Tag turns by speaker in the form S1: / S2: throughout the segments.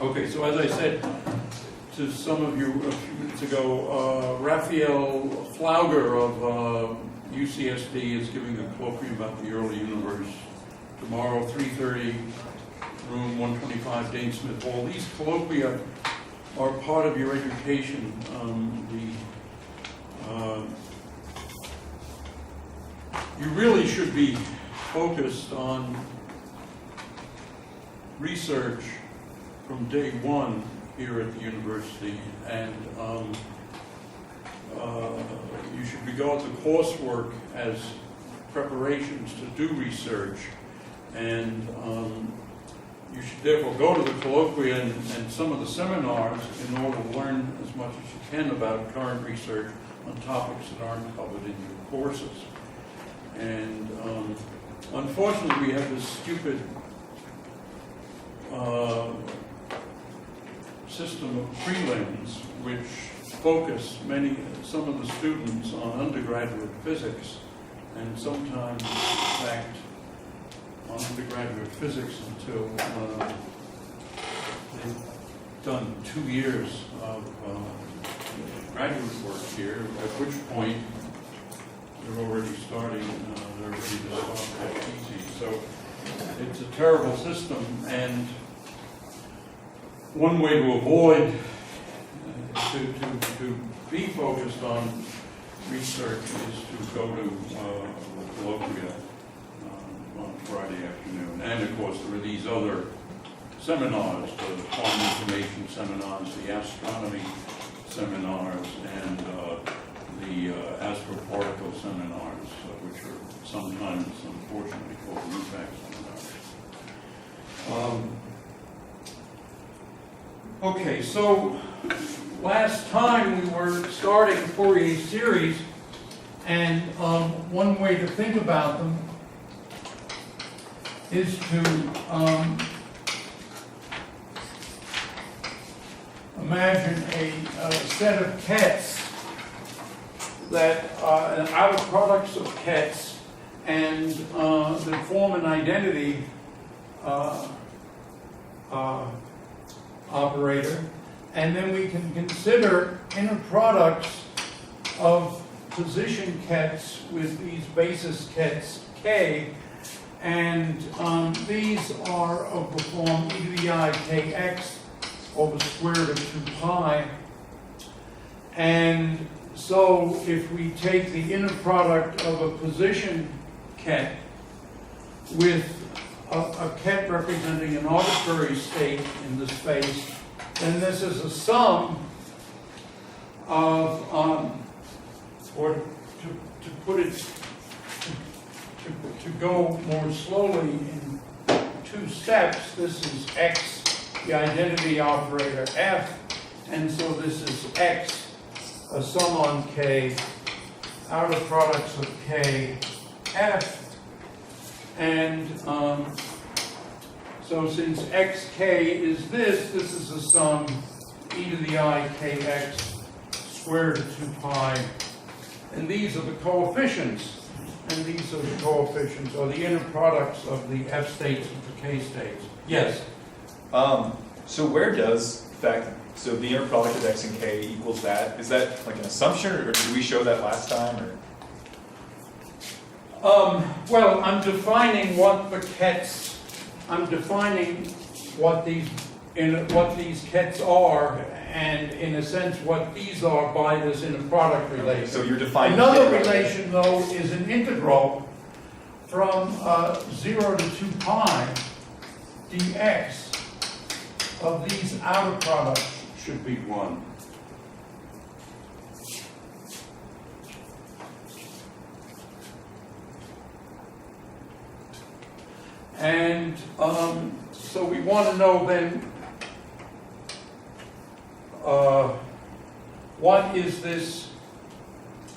S1: Okay, so as I said to some of you a few minutes ago, Raphael Flauger of UCSD is giving a colloquium about the early universe tomorrow, 3:30, room 125, Dane Smith Hall. These colloquia are part of your education. You really should be focused on research from day one here at the university, and you should regard the coursework as preparations to do research, and you should therefore go to the colloquia and some of the seminars in order to learn as much as you can about current research on topics that aren't covered in your courses. And unfortunately, we have this stupid system of prelims which focus some of the students on undergraduate physics, and sometimes, in fact, on undergraduate physics until they've done 2 years of graduate work here, at which point they're already starting, they're ready to start that easy. So it's a terrible system, and one way to avoid to be focused on research is to go to colloquia on Friday afternoon. And of course, there are these other seminars, the quantum information seminars, the astronomy seminars, and the astroparticle seminars, which are sometimes, unfortunately, called UFAC seminars. Okay, so last time we were starting Fourier series, and one way to think about them is to imagine a set of kets that outer products of kets and that form an identity operator, and then we can consider inner products of position kets with these basis kets K, and these are of the form e to the I kx over square root of 2 pi. And so if we take the inner product of a position ket with a ket representing an arbitrary state in the space, then this is a sum of, or to put it, to go more slowly in 2 steps, this is x, the identity operator f, and so this is x, a sum on k, outer products of k, f, and so since xk is this is a sum e to the I kx squared root of 2 pi, and these are the coefficients, and these are the coefficients, or the inner products of the f states and the k states. Yes?
S2: So where does the fact, so the inner product of x and k equals that, is that like an assumption, or did we show that last time, or?
S1: Well, I'm defining what the kets, I'm defining what these kets are, and in a sense what these are by this inner product relation.
S2: So you're defining
S1: another relation, though, is an integral from 0 to 2 pi dx of these outer products should be 1. And so we want to know then what is this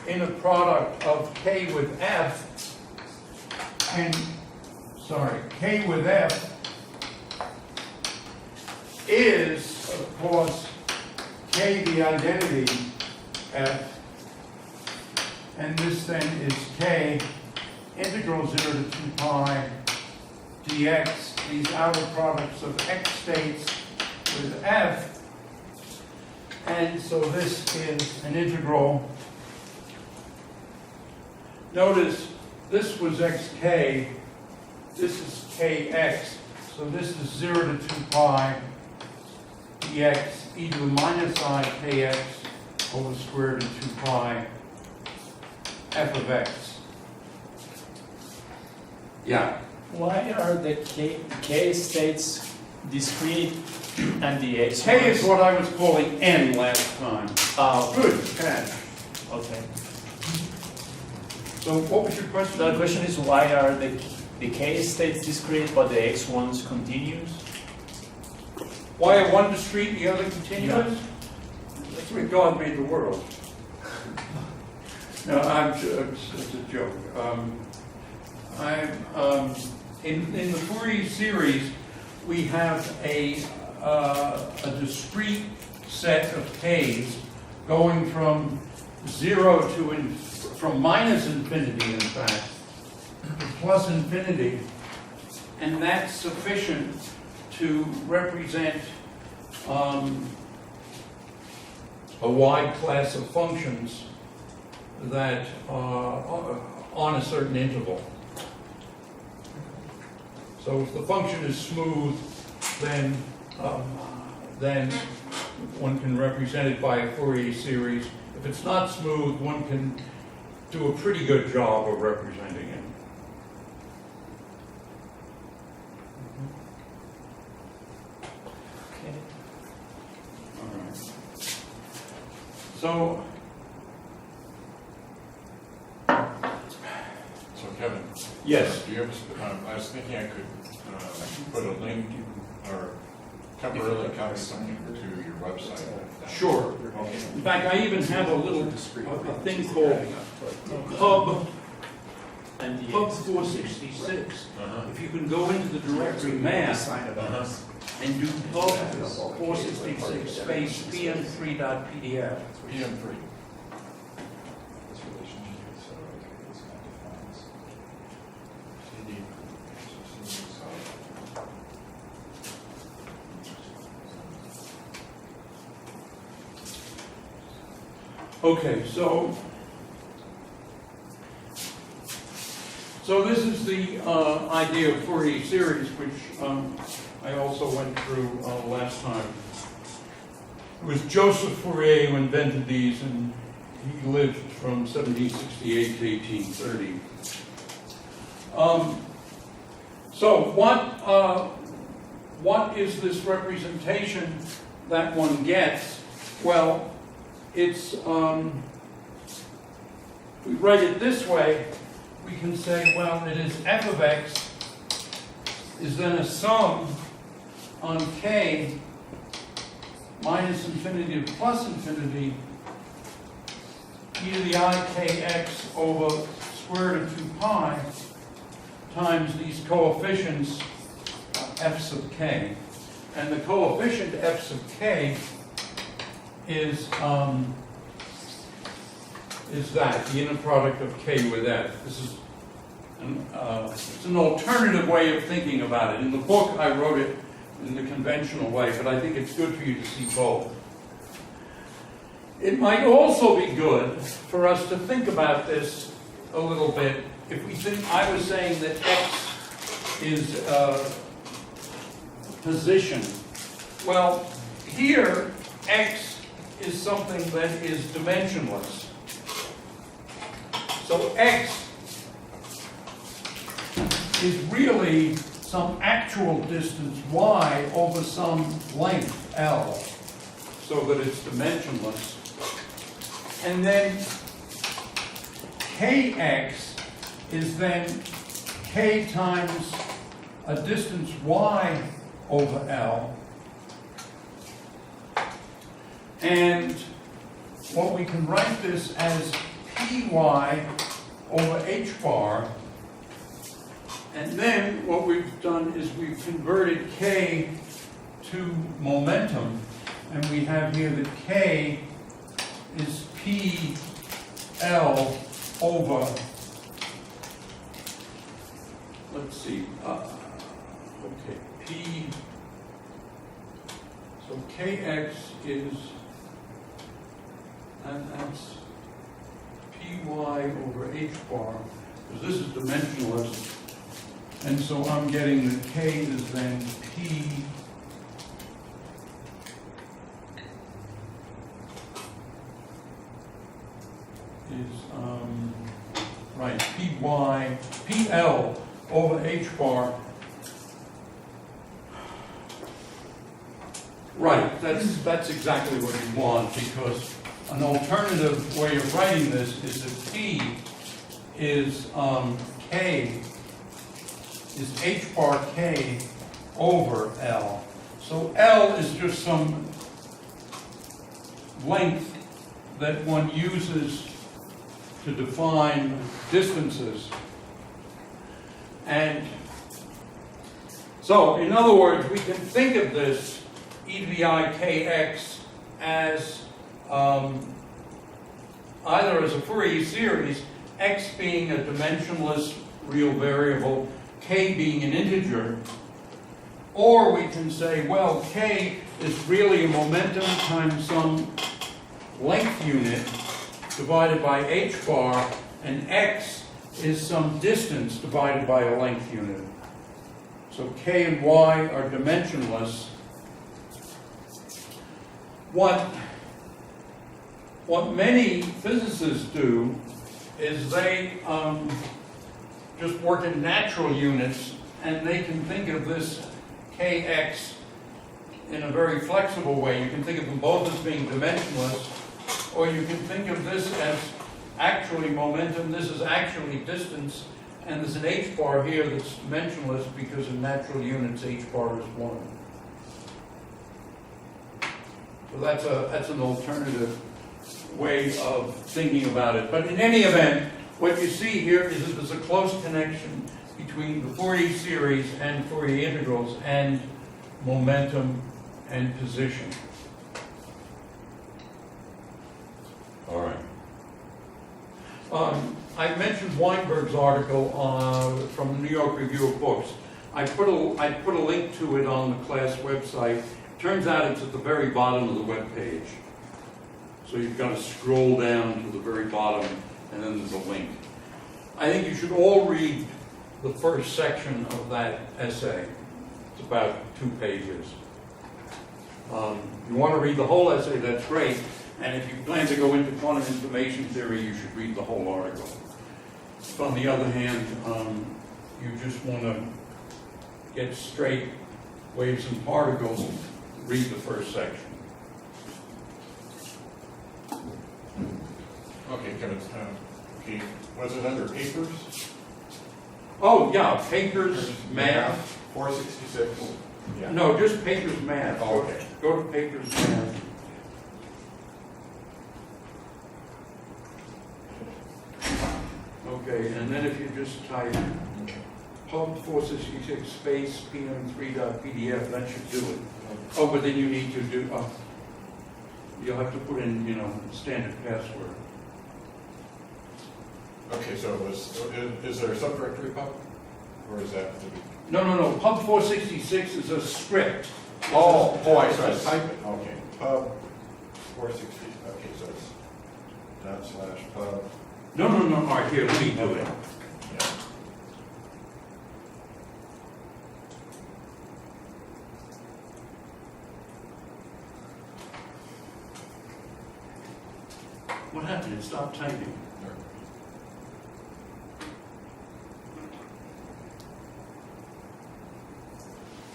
S1: inner product of k with f, and k with f is, of course, k the identity f, and this then is k integral 0 to 2 pi dx, these outer products of x states with f. And so this is an integral. Notice this was xk, this is kx, so this is 0 to 2 pi dx e to the minus I kx over square root of 2 pi f of x. Yeah.
S3: Why are the K states discrete and the X
S1: K
S3: ones?
S1: is what I was calling n last time.
S3: Oh,
S1: Good catch.
S3: okay.
S1: So what was your question?
S3: The question is why are the K states discrete but the X ones continuous?
S1: Why are one discrete and the other continuous? That's the way God made the world. No, it's a joke. In the Fourier series, we have a discrete set of k's going from 0 to from minus infinity, in fact, to plus infinity, and that's sufficient to represent a wide class of functions that are on a certain interval. So if the function is smooth, then one can represent it by a Fourier series. If it's not smooth, one can do a pretty good job of representing it.
S3: Okay.
S1: All right. So
S4: Kevin,
S1: yes.
S4: do you have, I was thinking I could put a link or temporarily copy something to your website.
S1: Sure.
S4: Okay.
S1: In fact, I even have a thing called Hub
S3: And the
S1: Hub
S3: X.
S1: 466.
S4: Uh-huh.
S1: If you can go into the directory math and do Hub 466 space pm3.pdf.
S4: PM3.
S2: This relationship is, okay, this kind of defines.
S4: CD.
S1: Okay, so this is the idea of Fourier series, which I also went through last time. It was Joseph Fourier who invented these, and he lived from 1768 to 1830. So what is this representation that one gets? Well, it's, if we write it this way, we can say, well, it is f of x is then a sum on k minus infinity to plus infinity e to the I kx over square root of 2 pi times these coefficients f's of k. And the coefficient f's of k is that, the inner product of k with f. This is it's an alternative way of thinking about it. In the book, I wrote it in the conventional way, but I think it's good for you to see both. It might also be good for us to think about this a little bit. If we think, I was saying that x is position. Well, here, x is something that is dimensionless. So x is really some actual distance y over some length L, so that it's dimensionless. And then kx is then k times a distance y over L. And what we can write this as py over h bar. And then what we've done is we've converted k to momentum, and we have here that k is pl over, let's see, okay, p, So Kx is, and that's Py over H bar, because this is dimensionless. And so I'm getting that K is then P is, right, PL over H bar. Right, that's exactly what you want, because an alternative way of writing this is that P is K, is H bar K over L. So L is just some length that one uses to define distances. And so, in other words, we can think of this e to the I kx as either as a Fourier series, x being a dimensionless real variable, k being an integer, or we can say, well, k is really a momentum times some length unit divided by h bar, and x is some distance divided by a length unit. So k and y are dimensionless. What many physicists do is they just work in natural units, and they can think of this kx in a very flexible way. You can think of them both as being dimensionless, or you can think of this as actually momentum, this is actually distance, and there's an h bar here that's dimensionless because in natural units h bar is 1. So that's an alternative way of thinking about it. But in any event, what you see here is that there's a close connection between the Fourier series and Fourier integrals and momentum and position. All right. I mentioned Weinberg's article from the New York Review of Books. I put a link to it on the class website. Turns out it's at the very bottom of the web page. So you've got to scroll down to the very bottom, and then there's a link. I think you should all read the first section of that essay. It's about 2 pages. You want to read the whole essay, that's great. And if you plan to go into quantum information theory, you should read the whole article. If, on the other hand, you just want to get straight waves and particles, read the first section.
S4: Okay, Kevin, okay, was it under papers?
S1: Oh, yeah, papers, math.
S4: 466. Yeah.
S1: No, just papers, math.
S4: Oh, okay.
S1: Go to papers, math. Okay, and then if you just type pub 466 space pm3.pdf, that should do it. Oh, but then you need to do, you'll have to put in, standard password.
S4: Okay, so is there a subdirectory pub? Or is that?
S1: No, pub 466 is a script.
S4: Oh, I see. Type it. Okay, pub 460. Okay, so it's /pub.
S1: No, all right, here, let me do it.
S4: Yeah.
S1: What happened? It stopped typing.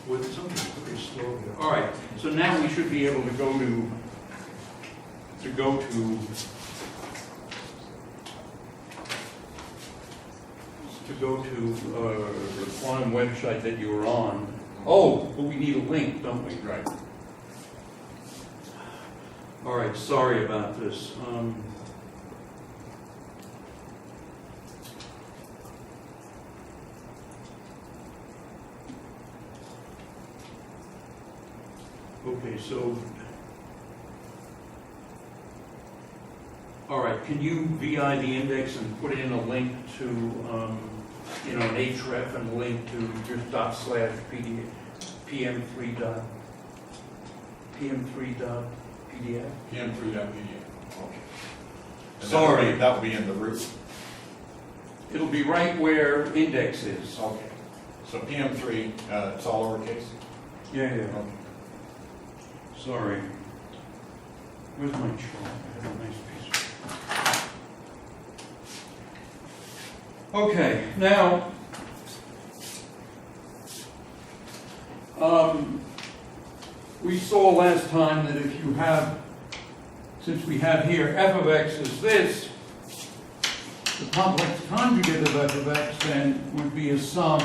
S1: With something very slow here. All right, so now we should be able to go to the quantum website that you were on. Oh, but we need a link, don't we?
S4: Right.
S1: All right, sorry about this. Okay, so, all right, can you VI the index and put in a link to, an href and a link to just /pm3.pdf?
S3: PM3.pdf.
S4: PM3.pdf, okay. And
S1: Sorry.
S4: That will be in the root.
S1: It'll be right where index is.
S4: Okay. So PM3, it's all lowercase?
S1: Yeah, yeah.
S4: Okay.
S1: Sorry. Where's my chart? I have a nice piece. Okay, now, we saw last time that if you have, since we have here f of x is this, the complex conjugate of f of x then would be a sum.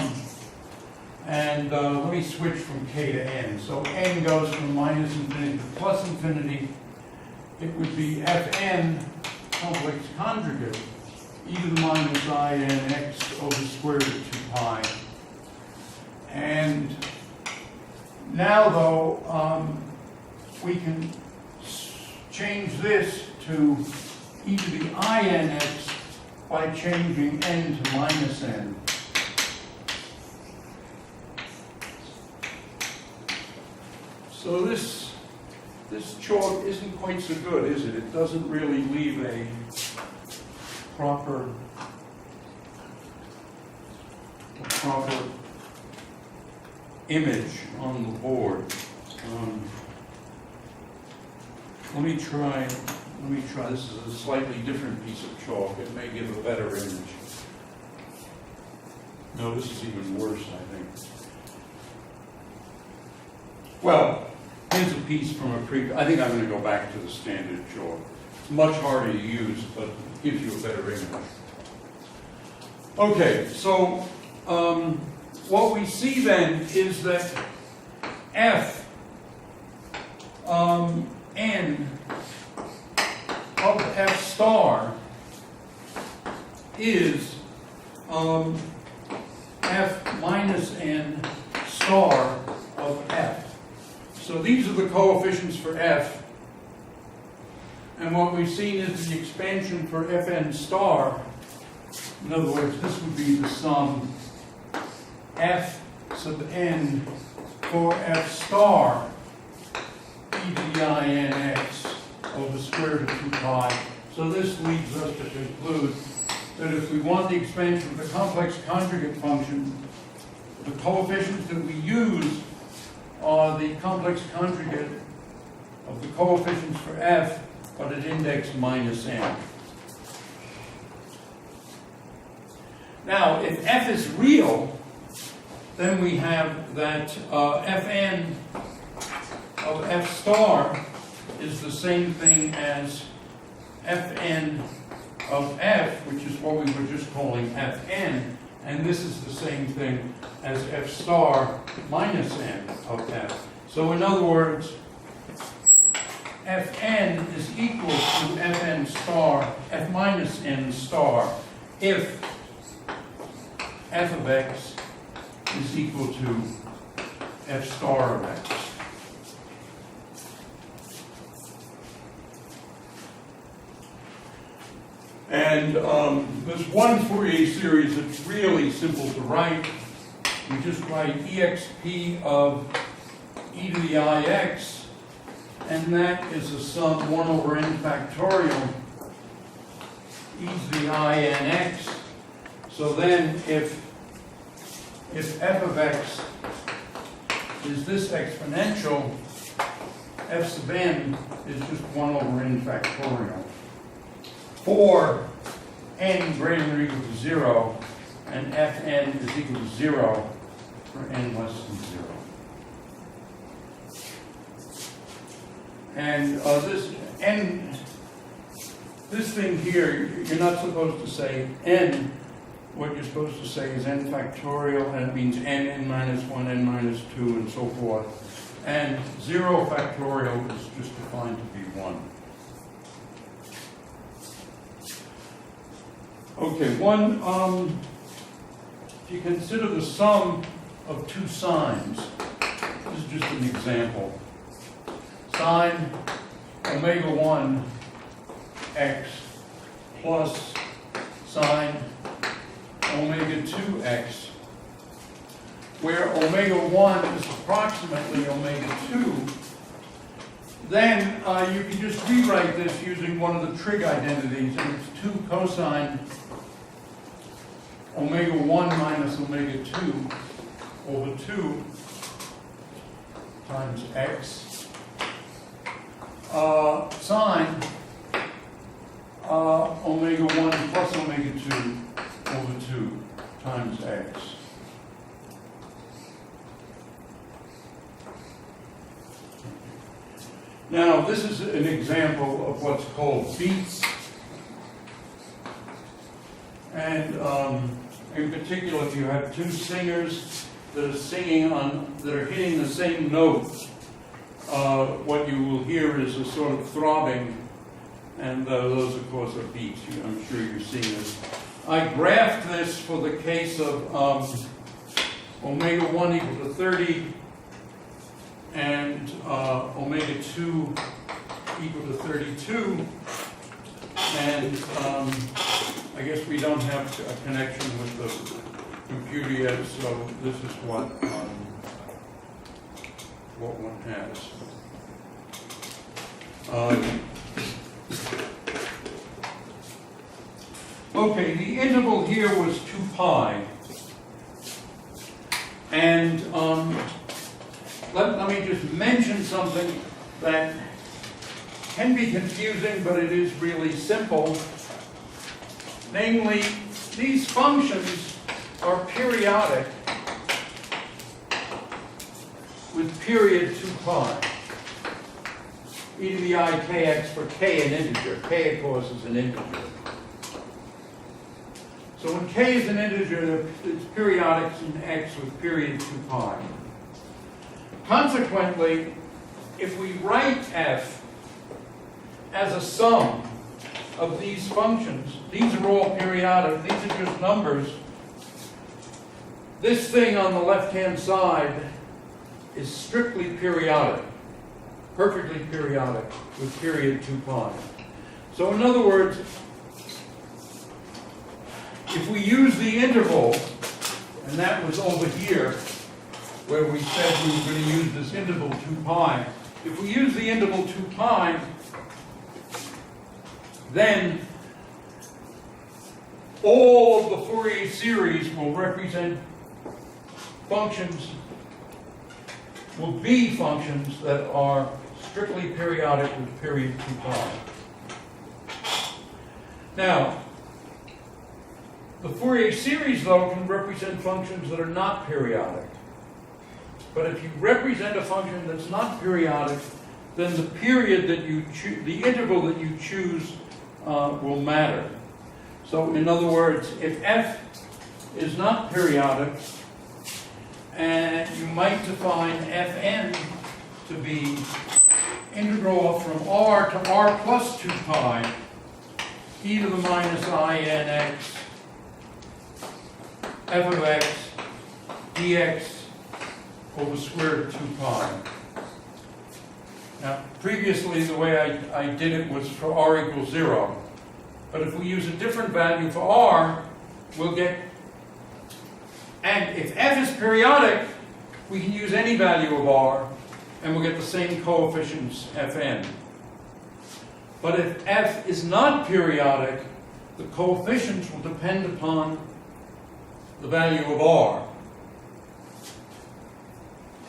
S1: And let me switch from k to n. So n goes from minus infinity to plus infinity. It would be fn complex conjugate e to the minus I n x over the square root of 2 pi. And now, though, we can change this to e to the I n x by changing n to minus n. So this chalk isn't quite so good, is it? It doesn't really leave a proper image on the board. Let me try. This is a slightly different piece of chalk. It may give a better image. No, this is even worse, I think. Well, here's a piece from a previous. I think I'm going to go back to the standard chalk. It's much harder to use, but it gives you a better image. Okay, so what we see then is that f n of f star is f minus n star of f. So these are the coefficients for f. And what we've seen is the expansion for fn star. In other words, this would be the sum f sub n for f star e to the I n x over square root of 2 pi. So this leads us to conclude that if we want the expansion of the complex conjugate function, the coefficients that we use are the complex conjugate of the coefficients for f, but at index minus n. Now, if f is real, then we have that fn of f star is the same thing as fn of f, which is what we were just calling fn, and this is the same thing as f star minus n of f. So in other words, fn is equal to fn star, f minus n star, if f of x is equal to f star of x. And there's one Fourier series that's really simple to write. You just write exp of e to the ix, and that is a sum 1 over n factorial e to the I n x. So then if f of x is this exponential, f sub n is just 1 over n factorial. For n greater than or equal to 0, and fn is equal to 0 for n less than 0. And this thing here, you're not supposed to say n. What you're supposed to say is n factorial, and it means n minus 1, n minus 2, and so forth. And 0 factorial is just defined to be 1. Okay, if you consider the sum of two sines, this is just an example. Sine omega 1 x plus sine omega 2x, where omega 1 is approximately omega 2, then you can just rewrite this using one of the trig identities, and it's 2 cosine omega 1 minus omega 2 over 2 times x sine omega 1 plus omega 2 over 2 times x. Now, this is an example of what's called beats. And in particular, if you have two singers that are singing that are hitting the same note, what you will hear is a sort of throbbing, and those, of course, are beats. I'm sure you've seen this. I graphed this for the case of omega 1 equal to 30 and omega 2 equal to 32. And I guess we don't have a connection with the computer yet, so this is what one has. Okay, the interval here was 2 pi. And let me just mention something that can be confusing, but it is really simple. Namely, these functions are periodic with period 2 pi. E to the I kx for k an integer. K, of course, is an integer. So when k is an integer, it's periodic in x with period 2 pi. Consequently, if we write f as a sum of these functions, these are all periodic, these are just numbers. This thing on the left-hand side is strictly periodic, perfectly periodic with period 2 pi. So in other words, if we use the interval, and that was over here, where we said we were going to use this interval 2 pi, if we use the interval 2 pi, then all of the Fourier series will represent functions, will be functions that are strictly periodic with period 2 pi. Now, the Fourier series, though, can represent functions that are not periodic. But if you represent a function that's not periodic, then the period that you choose, the interval that you choose, will matter. So, in other words, if f is not periodic, and you might define fn to be integral from r to r plus 2 pi, e to the minus I n x, f of x, dx over square root of 2 pi. Now, previously, the way I did it was for r equals 0. But if we use a different value for r, we'll get, and if f is periodic, we can use any value of r, and we'll get the same coefficients fn. But if f is not periodic, the coefficients will depend upon the value of r.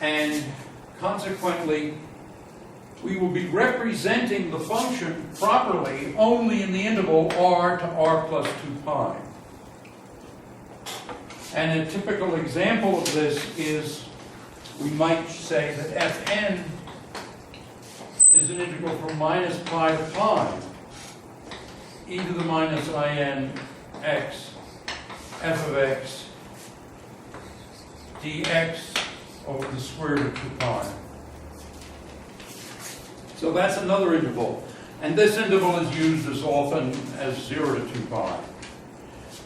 S1: And consequently, we will be representing the function properly only in the interval r to r plus 2 pi. And a typical example of this is, we might say that fn is an integral from minus pi to pi, e to the minus I n x, f of x, dx over the square root of 2 pi. So that's another interval. And this interval is used as often as 0 to 2 pi.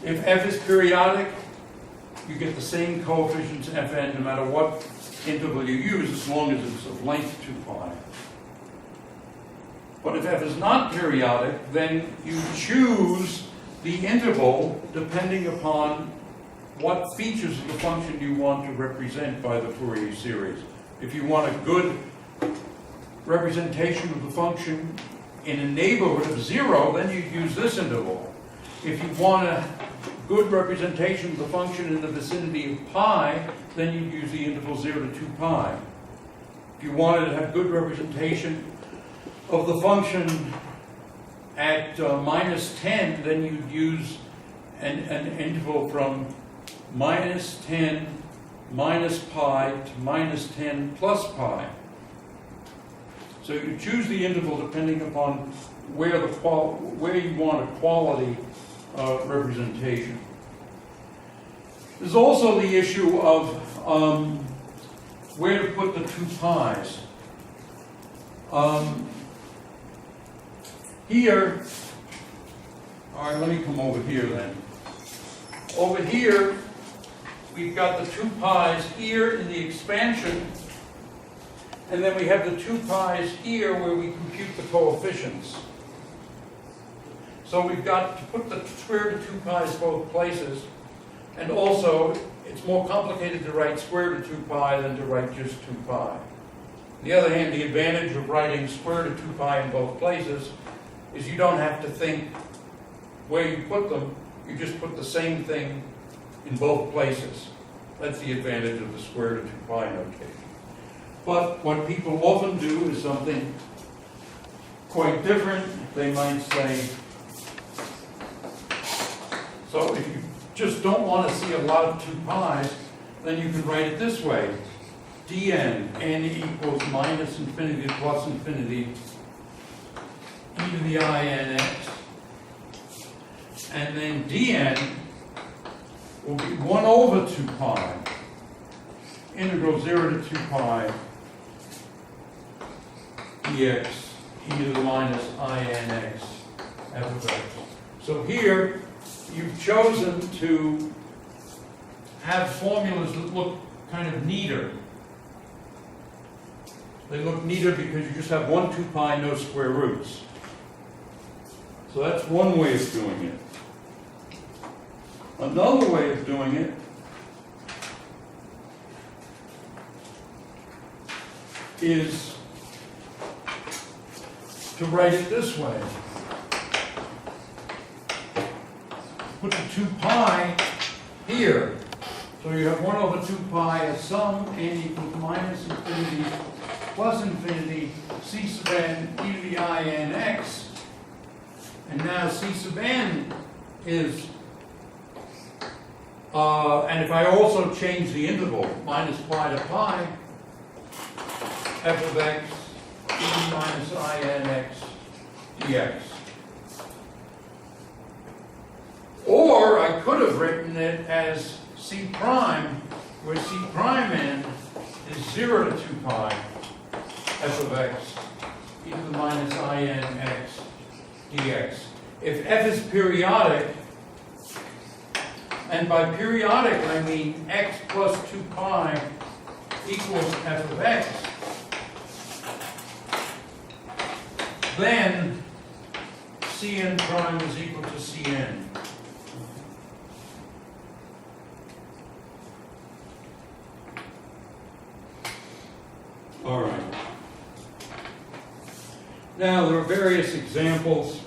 S1: If f is periodic, you get the same coefficients fn no matter what interval you use, as long as it's of length 2 pi. But if f is not periodic, then you choose the interval depending upon what features of the function you want to represent by the Fourier series. If you want a good representation of the function in a neighborhood of 0, then you'd use this interval. If you want a good representation of the function in the vicinity of pi, then you'd use the interval 0 to 2 pi. If you wanted to have good representation of the function at minus 10, then you'd use an interval from minus 10 minus pi to minus 10 plus pi. So you choose the interval depending upon where you want a quality representation. There's also the issue of where to put the 2 pi's. Here, all right, let me come over here then. Over here, we've got the 2 pi's here in the expansion, and then we have the 2 pi's here where we compute the coefficients. So we've got to put the square root of 2 pi's both places, and also it's more complicated to write square root of 2 pi than to write just 2 pi. On the other hand, the advantage of writing square root of 2 pi in both places is you don't have to think where you put them, you just put the same thing in both places. That's the advantage of the square root of 2 pi notation. But what people often do is something quite different. They might say, so if you just don't want to see a lot of 2 pi's, then you can write it this way. dn, n equals minus infinity to plus infinity, e to the I n x. And then dn will be 1 over 2 pi, integral 0 to 2 pi, dx, e to the minus I n x, f of x. So here, you've chosen to have formulas that look kind of neater. They look neater because you just have 1 2 pi, no square roots. So that's one way of doing it. Another way of doing it is to write it this way. Put the 2 pi here. So you have 1 over 2 pi as sum, n equals minus infinity plus infinity, c sub n e to the I n x. And now c sub n is, and if I also change the interval, minus pi to pi, f of x e to the minus I n x dx. Or I could have written it as c prime, where c prime n is 0 to 2 pi f of x e to the minus I n x dx. If f is periodic, and by periodic I mean x plus 2 pi equals f of x, then Cn prime is equal to Cn. All right. Now, there are various examples.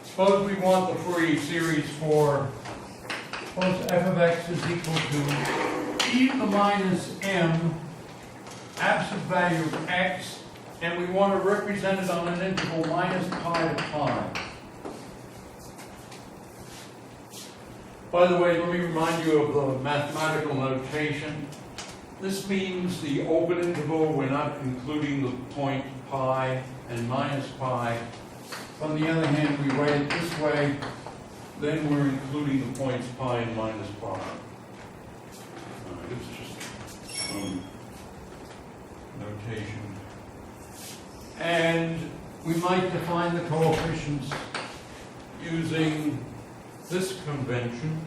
S1: Suppose we want the Fourier series for, suppose f of x is equal to e to the minus m, absolute value of x, and we want to represent it on an interval minus pi to pi. By the way, let me remind you of the mathematical notation. This means the open interval, we're not including the point pi and minus pi. On the other hand, we write it this way, then we're including the points pi and minus pi. It's just some notation. And we might define the coefficients using this convention,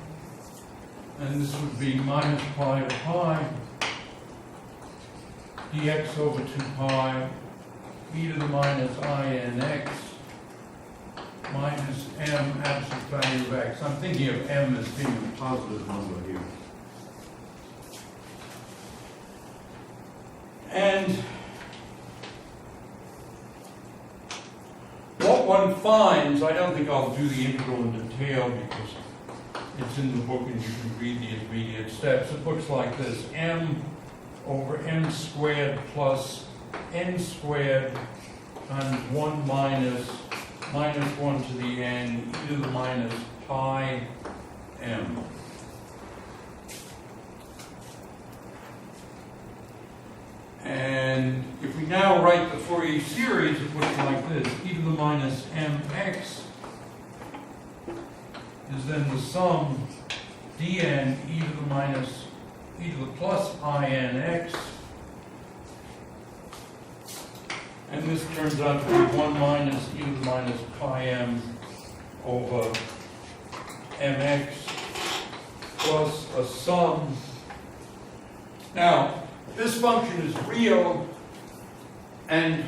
S1: and this would be minus pi to pi, dx over 2 pi, e to the minus I n x, minus m absolute value of x. I'm thinking of m as being a positive number here. And what one finds, I don't think I'll do the integral in detail because it's in the book and you can read the intermediate steps. It looks like this: m over m squared plus n squared times 1 minus 1 to the n e to the minus pi m. And if we now write the Fourier series, it looks like this: e to the minus mx is then the sum dn e to the minus e to the plus pi nx, and this turns out to be 1 minus e to the minus pi m over mx plus a sum. Now, this function is real, and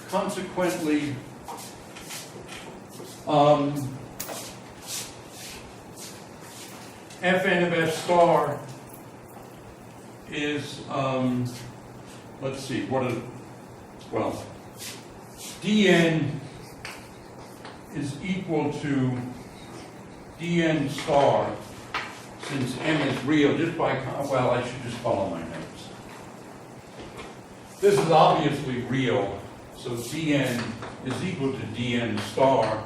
S1: consequently, fn of f star is, let's see, well, dn is equal to dn star, since m is real, just by, well, I should just follow my notes. This is obviously real, so dn is equal to dn star.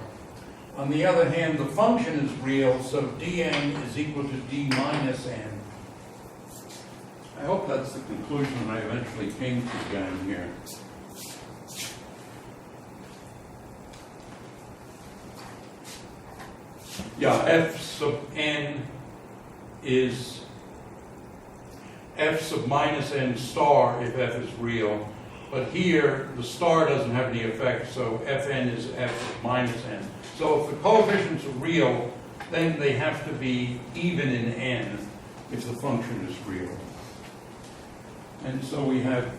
S1: On the other hand, the function is real, so dn is equal to d minus n. I hope that's the conclusion I eventually came to down here. Yeah, f sub n is f sub minus n star if f is real, but here the star doesn't have any effect, so fn is f sub minus n. So if the coefficients are real, then they have to be even in n if the function is real. And so we have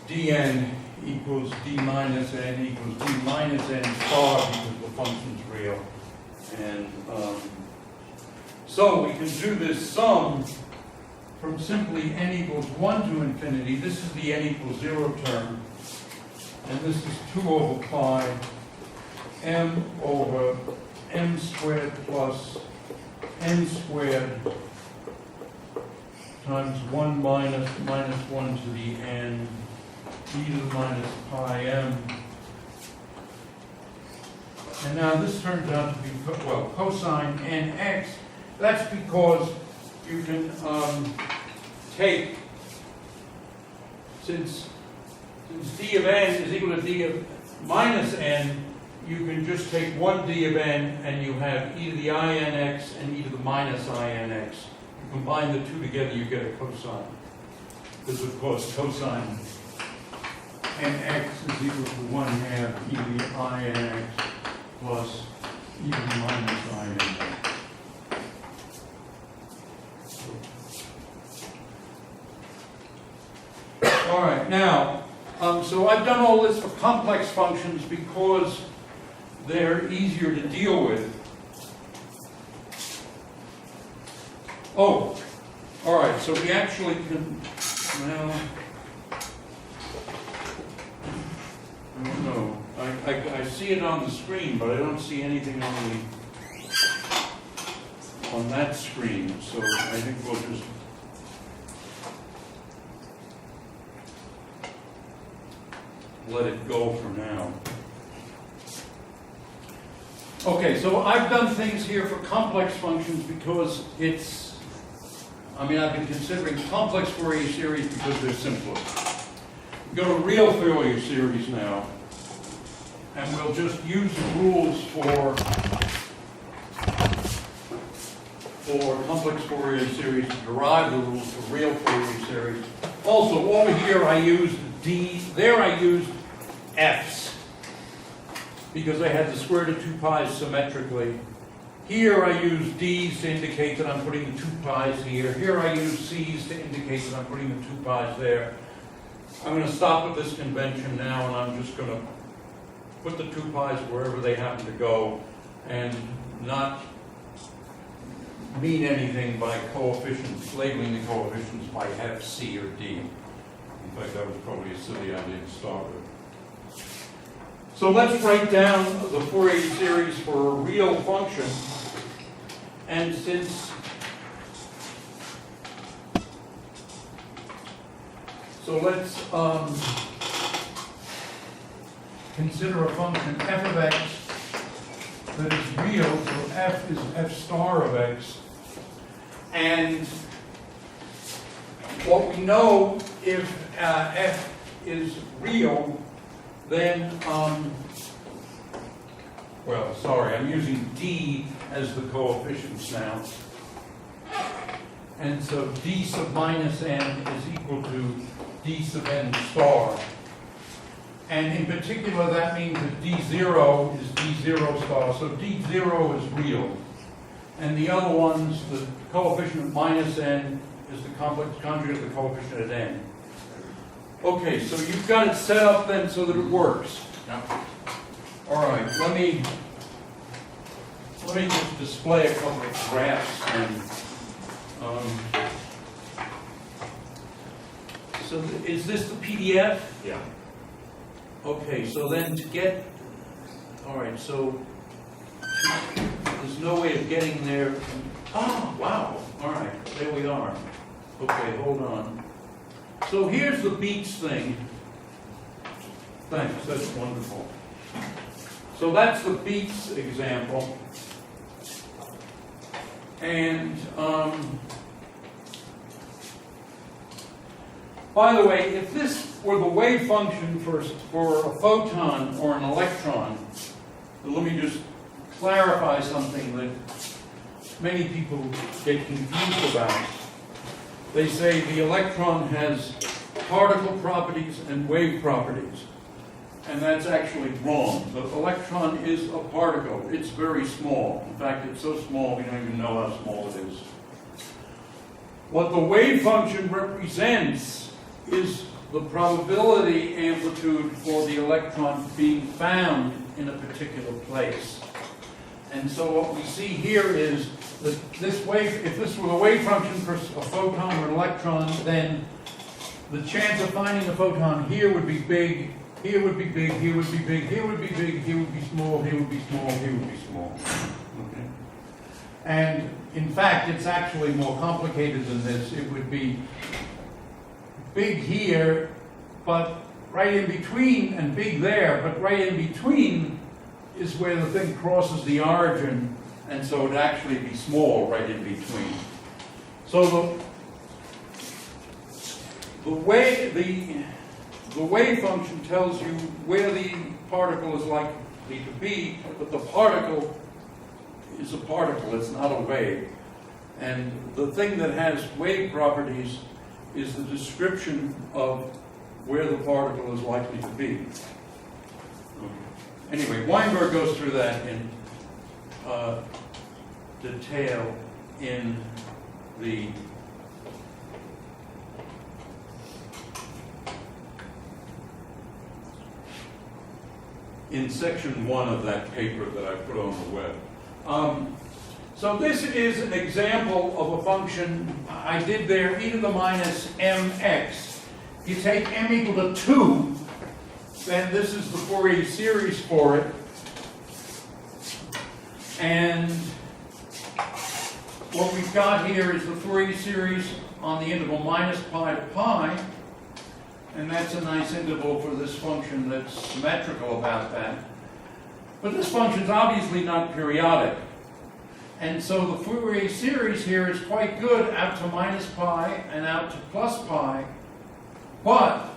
S1: dn equals d minus n equals d minus n star because the function's real. And so we can do this sum from simply n equals 1 to infinity. This is the n equals 0 term. And this is 2 over pi m over m squared plus n squared times 1 minus 1 to the n e to the minus pi m. And now this turns out to be, well, cosine nx. That's because you can take, since d of n is equal to d of minus n, you can just take 1 d of n and you have e to the inx and e to the minus inx. You combine the two together, you get a cosine. Because of course cosine nx is equal to 1/2 e to the inx plus e to the minus inx. All right, now, so I've done all this for complex functions because they're easier to deal with. Oh, all right, so we actually can, well, I don't know. I see it on the screen, but I don't see anything on that screen, so I think we'll just let it go for now. Okay, so I've done things here for complex functions because I've been considering complex Fourier series because they're simpler. We go to real Fourier series now, and we'll just use the rules for complex Fourier series to derive the rules for real Fourier series. Also, over here I used D, there I used F's, because I had the square root of 2 pi's symmetrically. Here I use D's to indicate that I'm putting the 2 pi's here. Here I use C's to indicate that I'm putting the 2 pi's there. I'm going to stop with this convention now, and I'm just going to put the 2 pi's wherever they happen to go, and not mean anything by coefficients, labeling the coefficients by F, C, or D. In fact, that was probably a silly idea to start with. So let's write down the Fourier series for a real function. And since, so let's consider a function f of x that is real, so f is f star of x. And what we know, if f is real, then, well, sorry, I'm using d as the coefficients now. And so d sub minus n is equal to d sub n star. And in particular, that means that d0 is d0 star, so d0 is real. And the other ones, the coefficient of minus n is the complex conjugate of the coefficient at n. Okay, so you've got it set up then so that it works.
S4: Yeah.
S1: All right, let me just display a couple of graphs and so is this the PDF?
S4: Yeah.
S1: Okay, so then to get, all right, so there's no way of getting there. Oh, wow, all right, there we are. Okay, hold on. So here's the beats thing. Thanks, that's wonderful. So that's the beats example. And by the way, if this were the wave function for a photon or an electron, let me just clarify something that many people get confused about. They say the electron has particle properties and wave properties. And that's actually wrong. The electron is a particle. It's very small. In fact, it's so small we don't even know how small it is. What the wave function represents is the probability amplitude for the electron being found in a particular place. And so what we see here is that this wave, if this were the wave function for a photon or an electron, then the chance of finding the photon here would be big, here would be big, here would be big, here would be big, here would be small, here would be small, here would be small. Okay. And in fact, it's actually more complicated than this. It would be big here, but right in between, and big there, but right in between is where the thing crosses the origin, and so it'd actually be small right in between. So the wave function tells you where the particle is likely to be, but the particle is a particle, it's not a wave. And the thing that has wave properties is the description of where the particle is likely to be. Anyway, Weinberg goes through that in detail in the section 1 of that paper that I put on the web. So this is an example of a function I did there, e to the minus mx. If you take m equal to 2, then this is the Fourier series for it. And what we've got here is the Fourier series on the interval minus pi to pi. And that's a nice interval for this function that's symmetrical about that. But this function is obviously not periodic. And so the Fourier series here is quite good out to minus pi and out to plus pi. But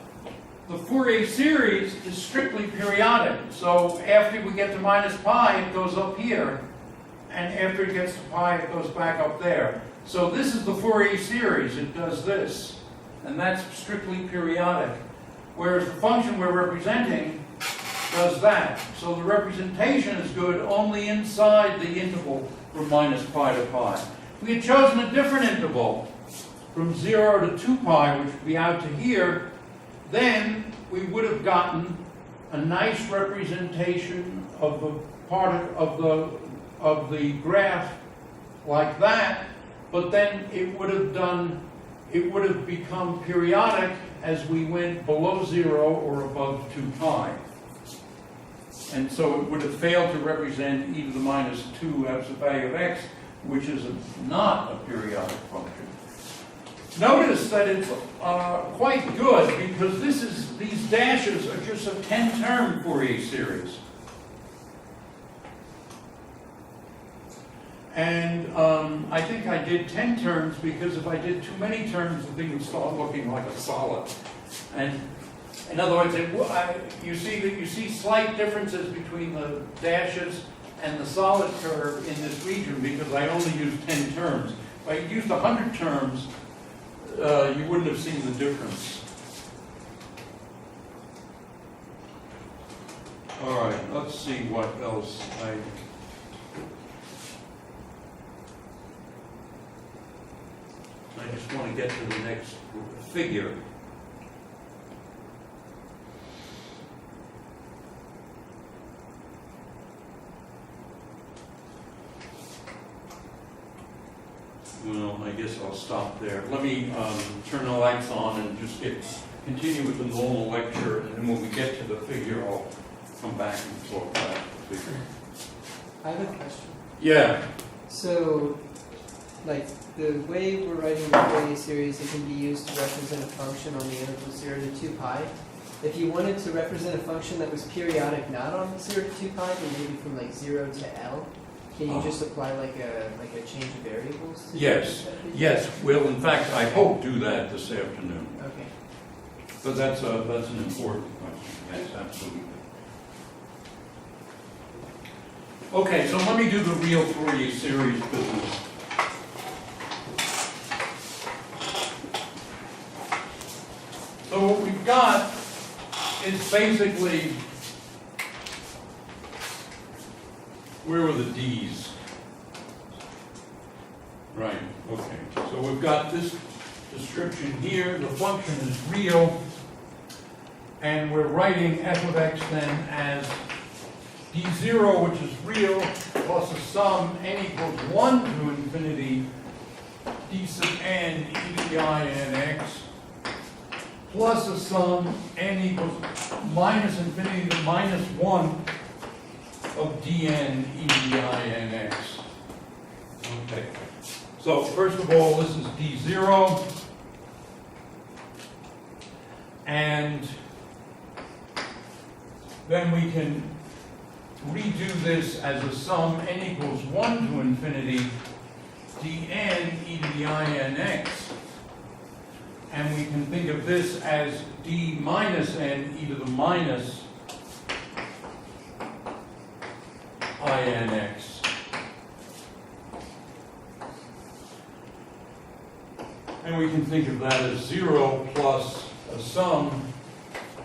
S1: the Fourier series is strictly periodic. So after we get to minus pi, it goes up here. And after it gets to pi, it goes back up there. So this is the Fourier series. It does this. And that's strictly periodic. Whereas the function we're representing does that. So the representation is good only inside the interval from minus pi to pi. If we had chosen a different interval from 0 to 2 pi, which would be out to here, then we would have gotten a nice representation of the part of the graph like that, but then it would have become periodic as we went below 0 or above 2 pi. And so it would have failed to represent e to the minus 2 as the value of x, which is not a periodic function. Notice that it's quite good because these dashes are just a 10-term Fourier series. And I think I did 10 terms because if I did too many terms, the thing would start looking like a solid. And in other words, you see slight differences between the dashes and the solid curve in this region because I only used 10 terms. If I used 100 terms, you wouldn't have seen the difference. All right, let's see what else I just want to get to the next figure. Well, I guess I'll stop there. Let me turn the lights on and just continue with the normal lecture, and then when we get to the figure, I'll come back and talk about the figure.
S5: I have a question.
S1: Yeah.
S5: So, like, the way we're writing the Fourier series, it can be used to represent a function on the interval 0 to 2 pi. If you wanted to represent a function that was periodic not on 0 to 2 pi, but maybe from like 0 to L, can you just apply like a change of variables?
S1: Yes. Yes. We'll, in fact, I hope do that this afternoon.
S5: Okay.
S1: But that's an important question. Yes, absolutely. Okay, so let me do the real Fourier series business. So what we've got is basically, where were the D's? Right, okay. So we've got this description here, the function is real, and we're writing f of x then as d0, which is real, plus a sum n equals 1 to infinity d sub n e to the I n x, plus a sum n equals minus infinity to minus 1 of dn e to the I n x. Okay. So first of all, this is d0, and then we can redo this as a sum n equals 1 to infinity dn e to the I n x. And we can think of this as d minus n e to the minus I n x. And we can think of that as 0 plus a sum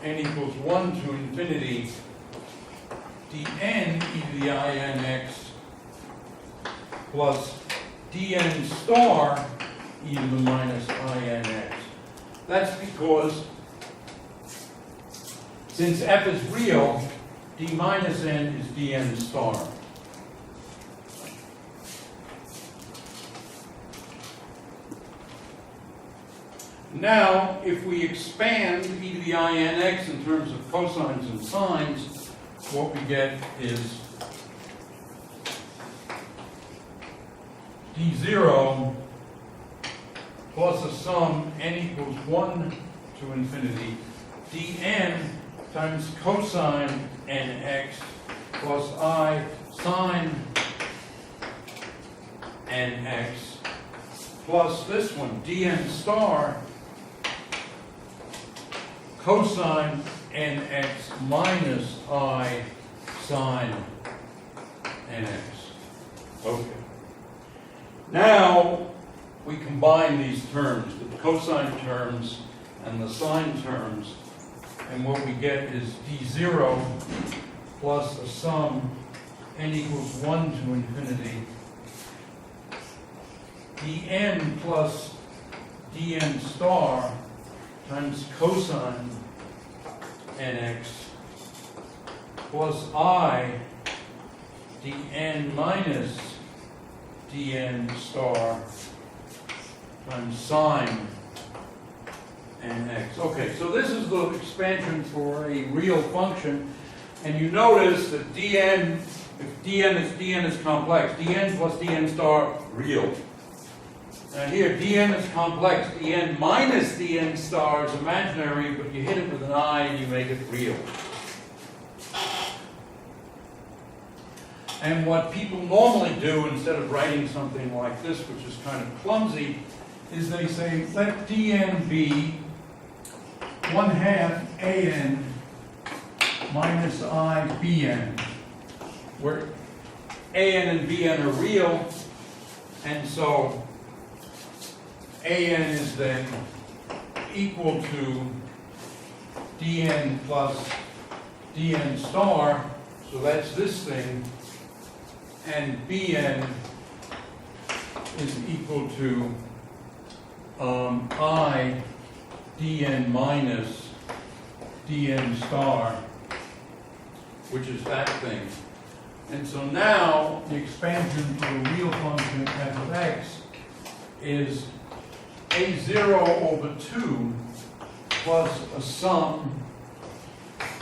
S1: n equals 1 to infinity dn e to the I n x plus dn star e to the minus I n x. That's because since f is real, d minus n is dn star. Now, if we expand e to the I n x in terms of cosines and sines, what we get is d0 plus a sum n equals 1 to infinity dn times cosine nx plus I sine nx plus this one, dn star cosine nx minus I sine nx. Okay. Now we combine these terms, the cosine terms and the sine terms, and what we get is d0 plus a sum n equals 1 to infinity dn plus dn star times cosine nx plus I dn minus dn star times sine nx. Okay, so this is the expansion for a real function. And you notice that dn, if dn is complex, dn plus dn star, real. Now here, dn is complex, dn minus dn star is imaginary, but you hit it with an I and you make it real. And what people normally do, instead of writing something like this, which is kind of clumsy, is they say, let dn be 1/2 an minus I bn, where an and bn are real, and so an is then equal to dn plus dn star, so that's this thing, and bn is equal to I dn minus dn star, which is that thing. And so now the expansion to a real function f of x is a0 over 2 plus a sum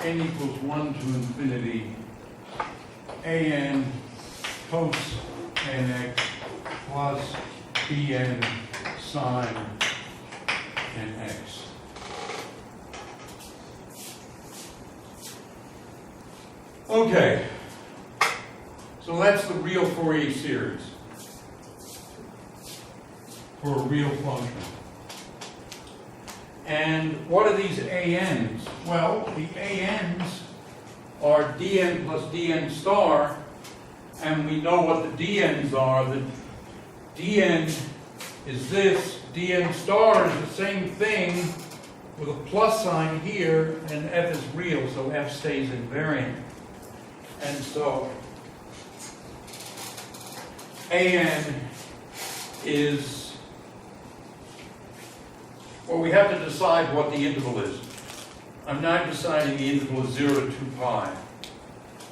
S1: n equals 1 to infinity an cos nx plus bn sine nx. Okay, so that's the real Fourier series for a real function. And what are these ANs? Well, the ANs are dn plus dn star, and we know what the dn's are. The dn is this, dn star is the same thing with a plus sign here, and f is real, so f stays invariant. And so an is, well, we have to decide what the interval is. I'm not deciding the interval is 0 to 2 pi.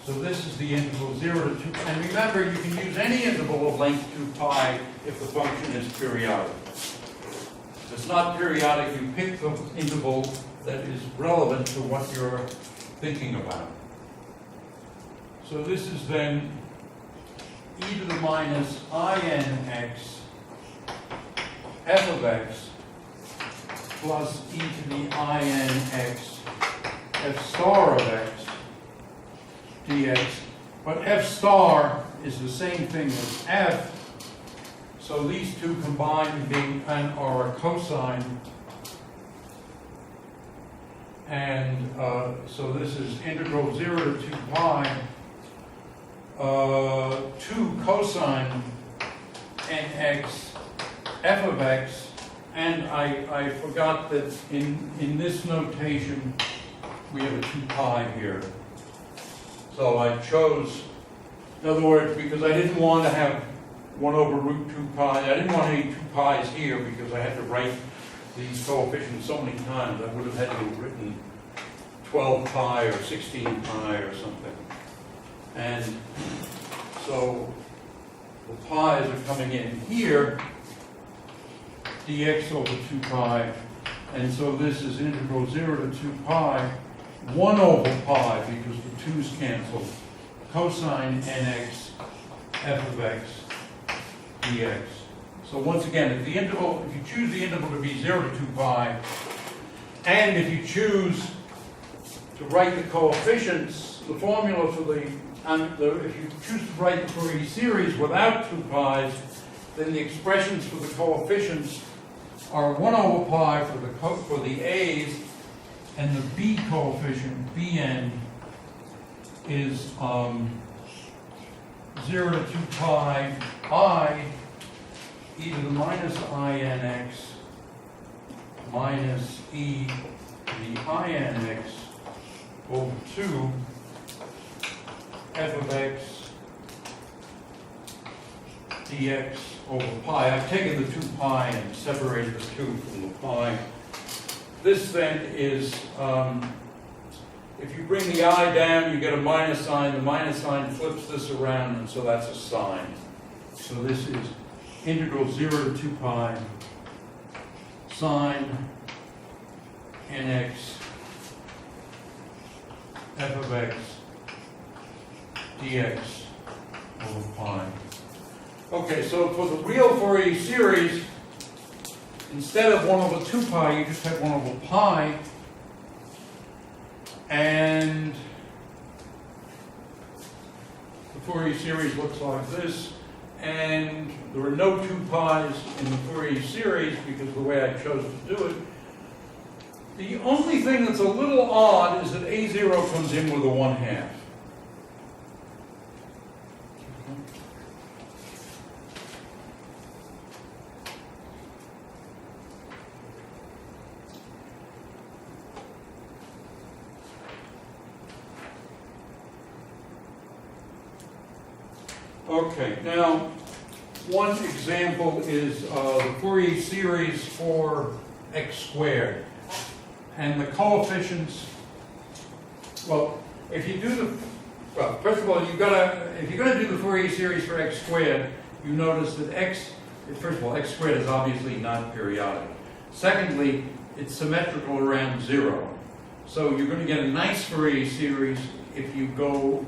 S1: So this is the interval 0 to 2. And remember, you can use any interval of length 2 pi if the function is periodic. If it's not periodic, you pick the interval that is relevant to what you're thinking about. So this is then e to the minus inx f of x plus e to the inx f star of x dx. But f star is the same thing as f, so these two combined being are a cosine. And so this is integral 0 to 2 pi 2 cosine nx f of x, and I forgot that in this notation we have a 2 pi here. So I chose, in other words, because I didn't want to have 1 over root 2 pi, I didn't want any 2 pi's here because I had to write these coefficients so many times. I would have had to have written 12 pi or 16 pi or something. And so the pi's are coming in here, dx over 2 pi, and so this is integral 0 to 2 pi, 1 over pi, because the 2's cancel, cosine nx f of x dx. So once again, if you choose the interval to be 0 to 2 pi, and if you choose to write the coefficients, the formula for if you choose to write the Fourier series without 2 pi's, then the expressions for the coefficients are 1 over pi for the a's, and the b coefficient, bn, is 0 to 2 pi I e to the minus inx minus e to the inx over 2 f of x dx over pi. I've taken the 2 pi and separated the 2 from the pi. This then is, if you bring the I down, you get a minus sign. The minus sign flips this around, and so that's a sign. So this is integral 0 to 2 pi sine nx f of x dx over pi. Okay, so for the real Fourier series, instead of 1 over 2 pi, you just have 1 over pi. And the Fourier series looks like this. And there are no 2 pi's in the Fourier series because of the way I chose to do it. The only thing that's a little odd is that A0 comes in with a 1/2. Okay, now, one example is the Fourier series for x squared. And the coefficients, well, if you do the, well, first of all, if you're going to do the Fourier series for x squared, you notice that first of all, x squared is obviously not periodic. Secondly, it's symmetrical around 0. So you're going to get a nice Fourier series if you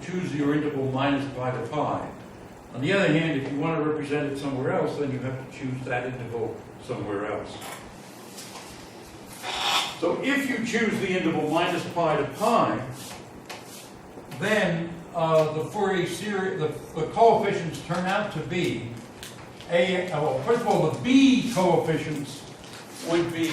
S1: choose your interval minus pi to pi. On the other hand, if you want to represent it somewhere else, then you have to choose that interval somewhere else. So if you choose the interval minus pi to pi, then the Fourier series, the coefficients turn out to be well, first of all, the b coefficients would be,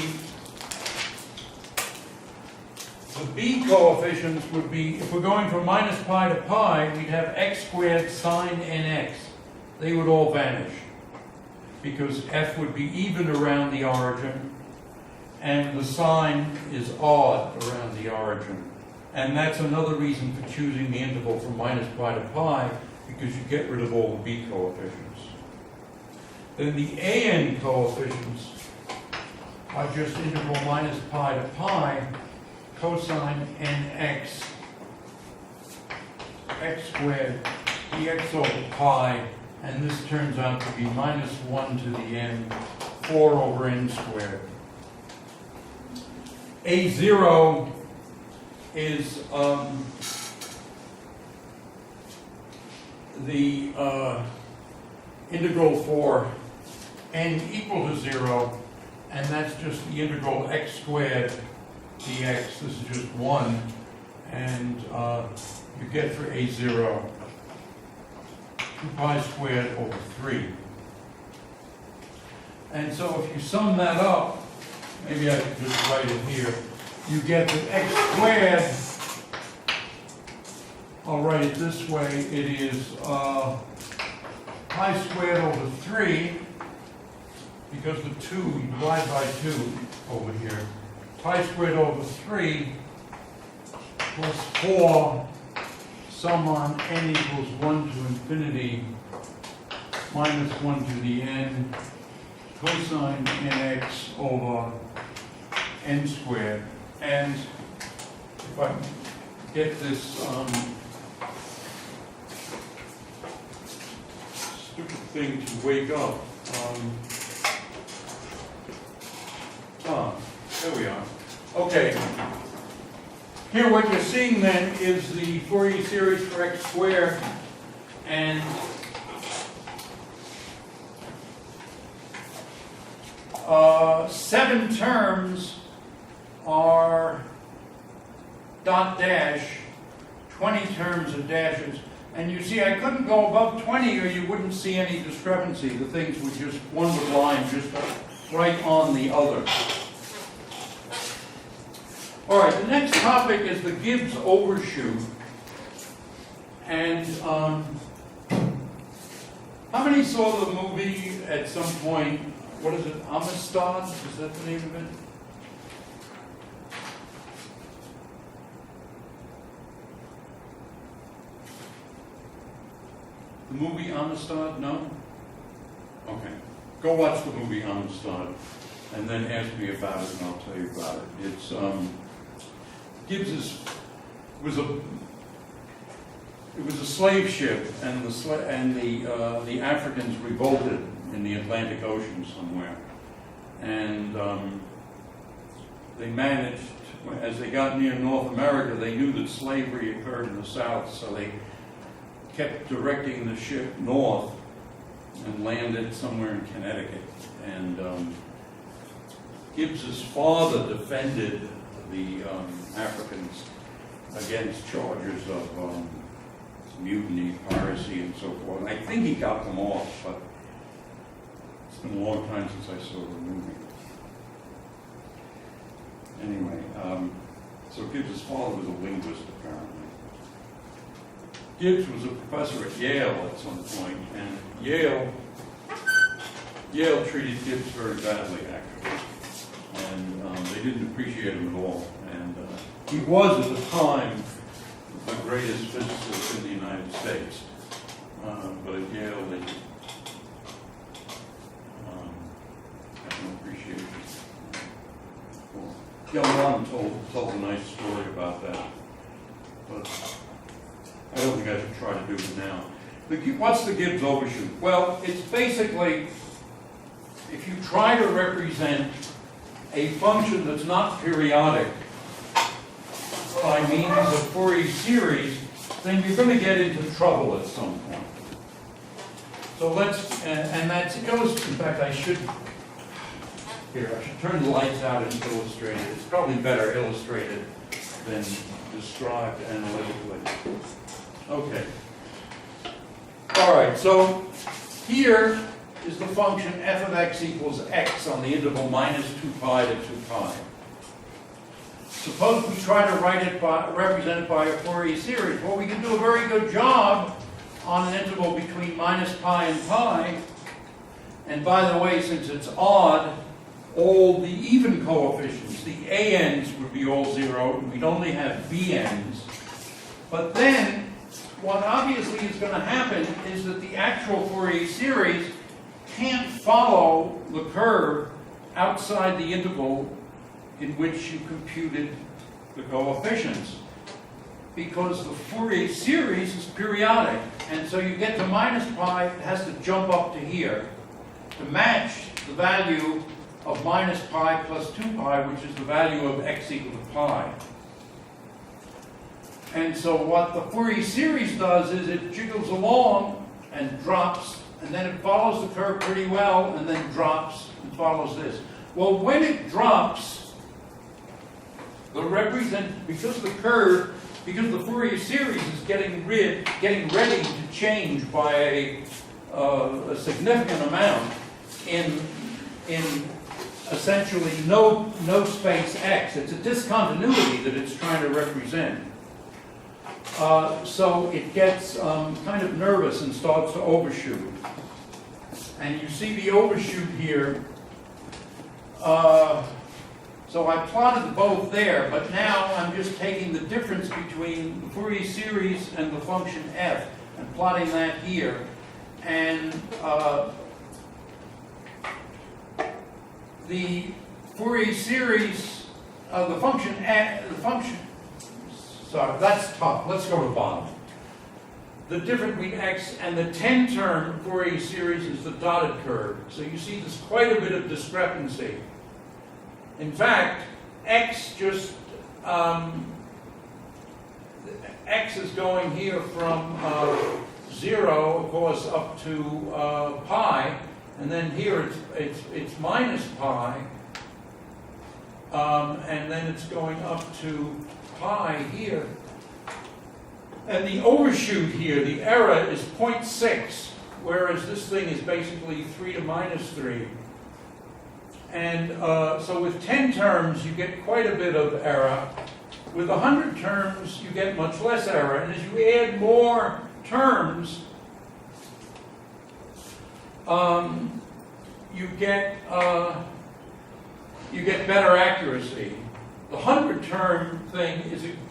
S1: if we're going from minus pi to pi, we'd have x squared sine nx. They would all vanish because f would be even around the origin and the sign is odd around the origin. And that's another reason for choosing the interval from minus pi to pi, because you get rid of all the b coefficients. Then the an coefficients are just interval minus pi to pi cosine nx x squared dx over pi, and this turns out to be minus 1 to the n 4 over n squared. A0 is the integral for n equal to 0, and that's just the integral x squared dx. This is just 1, and you get for A0 2 pi squared over 3. And so if you sum that up, maybe I could just write it here, you get that x squared, I'll write it this way, it is pi squared over 3, because the 2, you divide by 2 over here, pi squared over 3 plus 4, sum on n equals 1 to infinity, minus 1 to the n, cosine nx over n squared. And if I get this stupid thing to wake up, there we are. Okay. Here what you're seeing then is the Fourier series for x squared, and seven terms are dot dash, 20 terms are dashes. And you see, I couldn't go above 20 or you wouldn't see any discrepancy. The things would just, one would line just right on the other. All right, the next topic is the Gibbs Overshoot. And how many saw the movie at some point? What is it, Amistad? Is that the name of it? The movie Amistad? No? Okay. Go watch the movie Amistad and then ask me about it and I'll tell you about it. It's, Gibbs was a slave ship, and the Africans revolted in the Atlantic Ocean somewhere, and they managed, as they got near North America, they knew that slavery occurred in the South, so they kept directing the ship north and landed somewhere in Connecticut. And Gibbs's father defended the Africans against charges of mutiny, piracy, and so forth. And I think he got them off, but it's been a long time since I saw the movie. Anyway, so Gibbs's father was a linguist, apparently. Gibbs was a professor at Yale at some point, and Yale treated Gibbs very badly, actually. And they didn't appreciate him at all. And he was, at the time, the greatest physicist in the United States. But at Yale, they had no appreciation. Young Ron told a nice story about that. But I don't think I should try to do it now. What's the Gibbs Overshoot? Well, it's basically, if you try to represent a function that's not periodic by means of Fourier series, then you're going to get into trouble at some point. So let's, and that goes, in fact, I should turn the lights out and illustrate it. It's probably better illustrated than described analytically. Okay. All right, so here is the function f of x equals x on the interval minus 2 pi to 2 pi. Suppose we try to represent it by a Fourier series. Well, we can do a very good job on an interval between minus pi and pi. And by the way, since it's odd, all the even coefficients, the ANs would be all 0, and we'd only have BNs. But then, what obviously is going to happen is that the actual Fourier series can't follow the curve outside the interval in which you computed the coefficients, because the Fourier series is periodic, and so you get to minus pi, it has to jump up to here to match the value of minus pi plus 2 pi, which is the value of x equal to pi. And so what the Fourier series does is it jiggles along and drops, and then it follows the curve pretty well, and then drops and follows this. Well, when it drops, because the Fourier series is getting ready to change by a significant amount in essentially no space x. It's a discontinuity that it's trying to represent. So it gets kind of nervous and starts to overshoot. And you see the overshoot here. So I plotted both there, but now I'm just taking the difference between the Fourier series and the function f and plotting that here. And the Fourier series, sorry, that's top. Let's go to bottom. The difference between x and the 10-term Fourier series is the dotted curve. So you see there's quite a bit of discrepancy. In fact, x just, x is going here from 0, of course, up to pi, and then here it's minus pi, and then it's going up to pi here. And the overshoot here, the error, is 0.6, whereas this thing is basically 3 to minus 3. And so with 10 terms, you get quite a bit of error. With 100 terms, you get much less error. And as you add more terms, you get better accuracy. The 100-term thing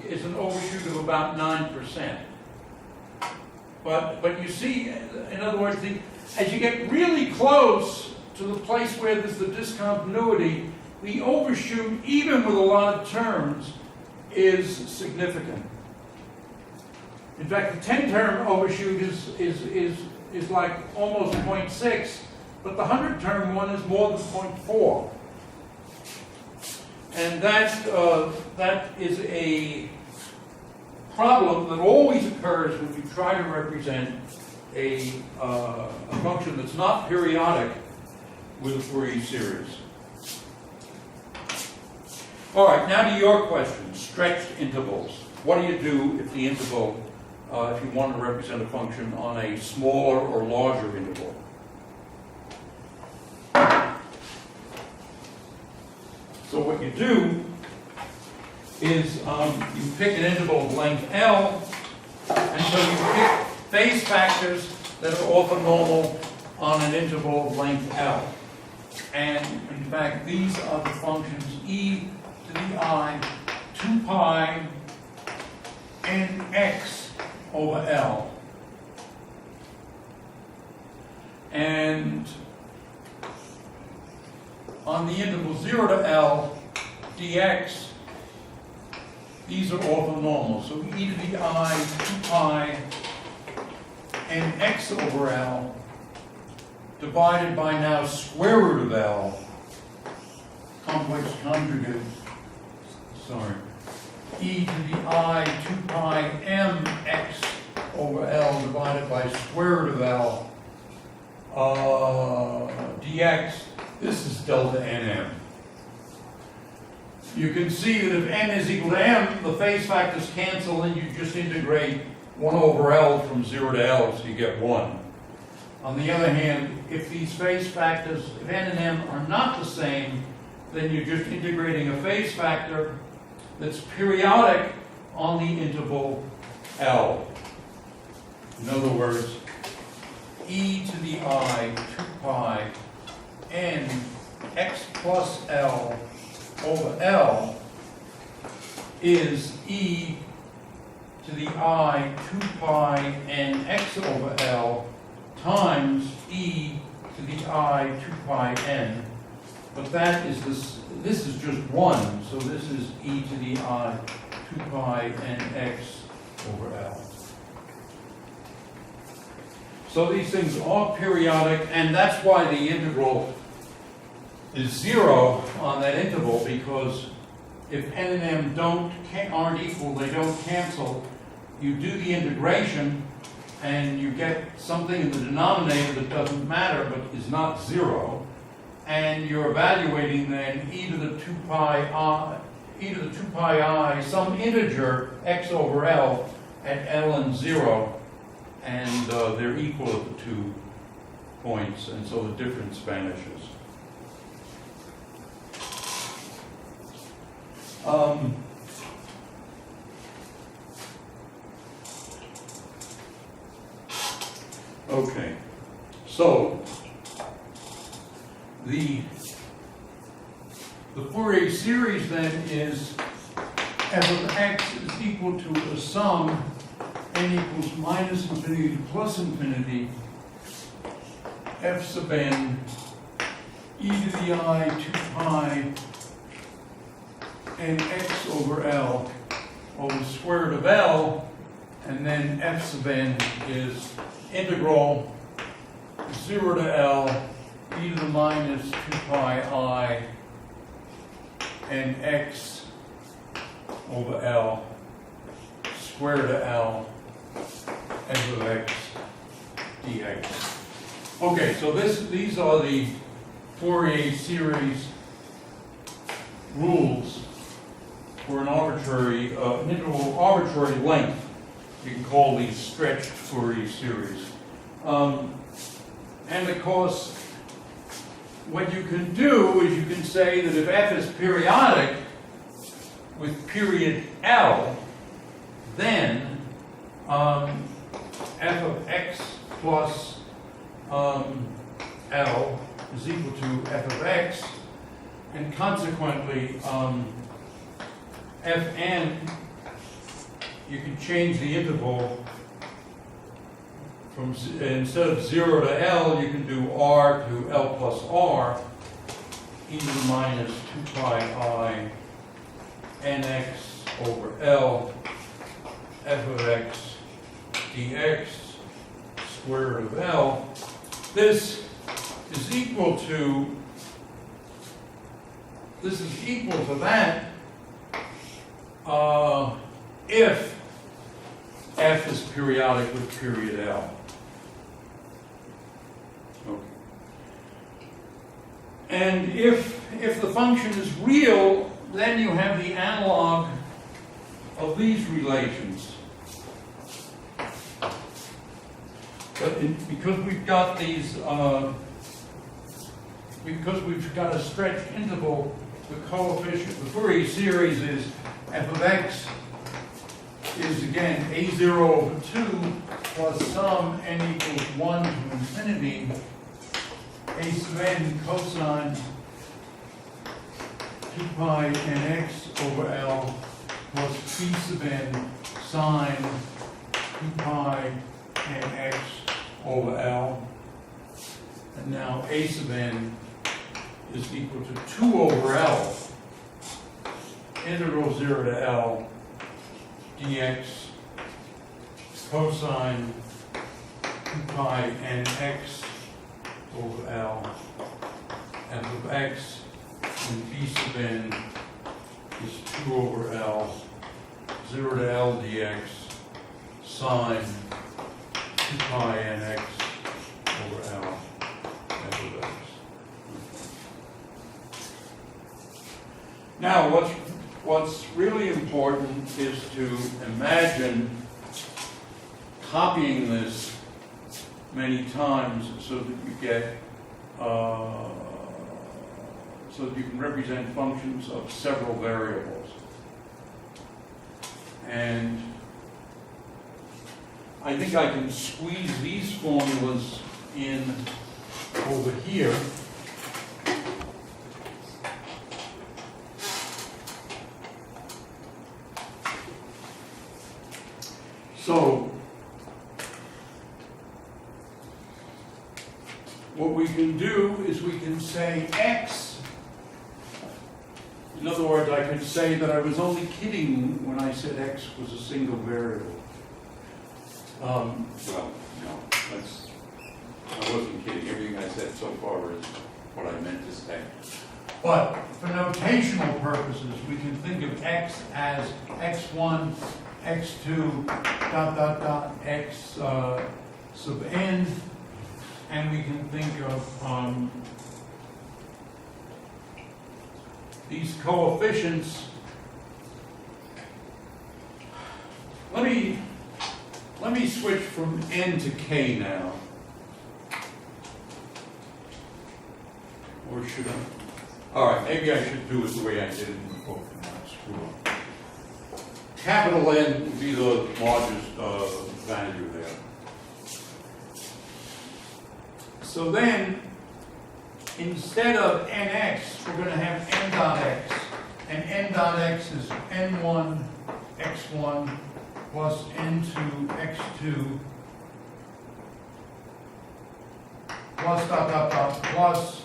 S1: is an overshoot of about 9%. But you see, in other words, as you get really close to the place where there's the discontinuity, the overshoot, even with a lot of terms, is significant. In fact, the 10-term overshoot is like almost 0.6, but the 100-term one is more than 0.4. And that is problem that always occurs when you try to represent a function that's not periodic with a Fourier series. All right, now to your question, stretched intervals. What do you do if the interval, if you want to represent a function on a smaller or larger interval? So what you do is you pick an interval of length L, and so you pick phase factors that are orthonormal on an interval of length L. And in fact, these are the functions e to the I 2 pi nx over L. And on the interval 0 to L dx, these are orthonormal. So e to the I 2 pi nx over L divided by now square root of L, complex conjugate, sorry, e to the I 2 pi mx over L divided by square root of L dx. This is delta nm. You can see that if n is equal to m, the phase factors cancel and you just integrate 1 over L from 0 to L, so you get 1. On the other hand, if these phase factors, if n and m are not the same, then you're just integrating a phase factor that's periodic on the interval L. In other words, e to the I 2 pi n x plus L over L is e to the I 2 pi n x over L times e to the I 2 pi n. But that is this is just 1, so this is e to the I 2 pi n x over L. So these things are periodic, and that's why the integral is 0 on that interval, because if n and m aren't equal, they don't cancel, you do the integration and you get something in the denominator that doesn't matter but is not 0, and you're evaluating then e to the 2 pi I, some integer x over L at L and 0, and they're equal at the 2 points, and so the difference vanishes. Okay, so the Fourier series then is f of x is equal to a sum n equals minus infinity to plus infinity f sub n e to the I 2 pi n x over L over the square root of L, and then f sub n is integral 0 to L e to the minus 2 pi I n x over L square root of L f of x dx. Okay, so these are the Fourier series rules for an arbitrary, an interval of arbitrary length. You can call these stretched Fourier series. And of course, what you can do is you can say that if f is periodic with period L, then f of x plus L is equal to f of x, and consequently Fn, you can change the interval from, instead of 0 to L, you can do R to L plus R, e to the minus 2 pi I nx over L f of x dx square root of L. This is equal to that if f is periodic with period L. Okay. And if the function is real, then you have the analog of these relations. But because we've got these, because we've got a stretched interval, the coefficient, the Fourier series is f of x is again a0 over 2 plus sum n equals 1 to infinity a sub n cosine 2 pi nx over L plus b sub n sine 2 pi nx over L. And now a sub n is equal to 2 over L, integral 0 to L, dx cosine 2 pi nx over L, f of x, and b sub n is 2 over L, 0 to L dx, sine 2 pi nx over L, f of x. Now, what's really important is to imagine copying this many times so that you get, so that you can represent functions of several variables. And I think I can squeeze these formulas in over here. So, what we can do is we can say x. In other words, I could say that I was only kidding when I said x was a single variable. Well, no, I wasn't kidding. Everything I said so far is what I meant to say. But for notational purposes, we can think of x as x1, x2, x sub n, and we can think of these coefficients. Let me switch from n to k now. Or should I? All right, maybe I should do it the way I did it in the book and not screw up. Capital N would be the largest value there. So then, instead of nx, we're going to have n dot x. And n dot x is n1 x1 plus n2 x2 plus plus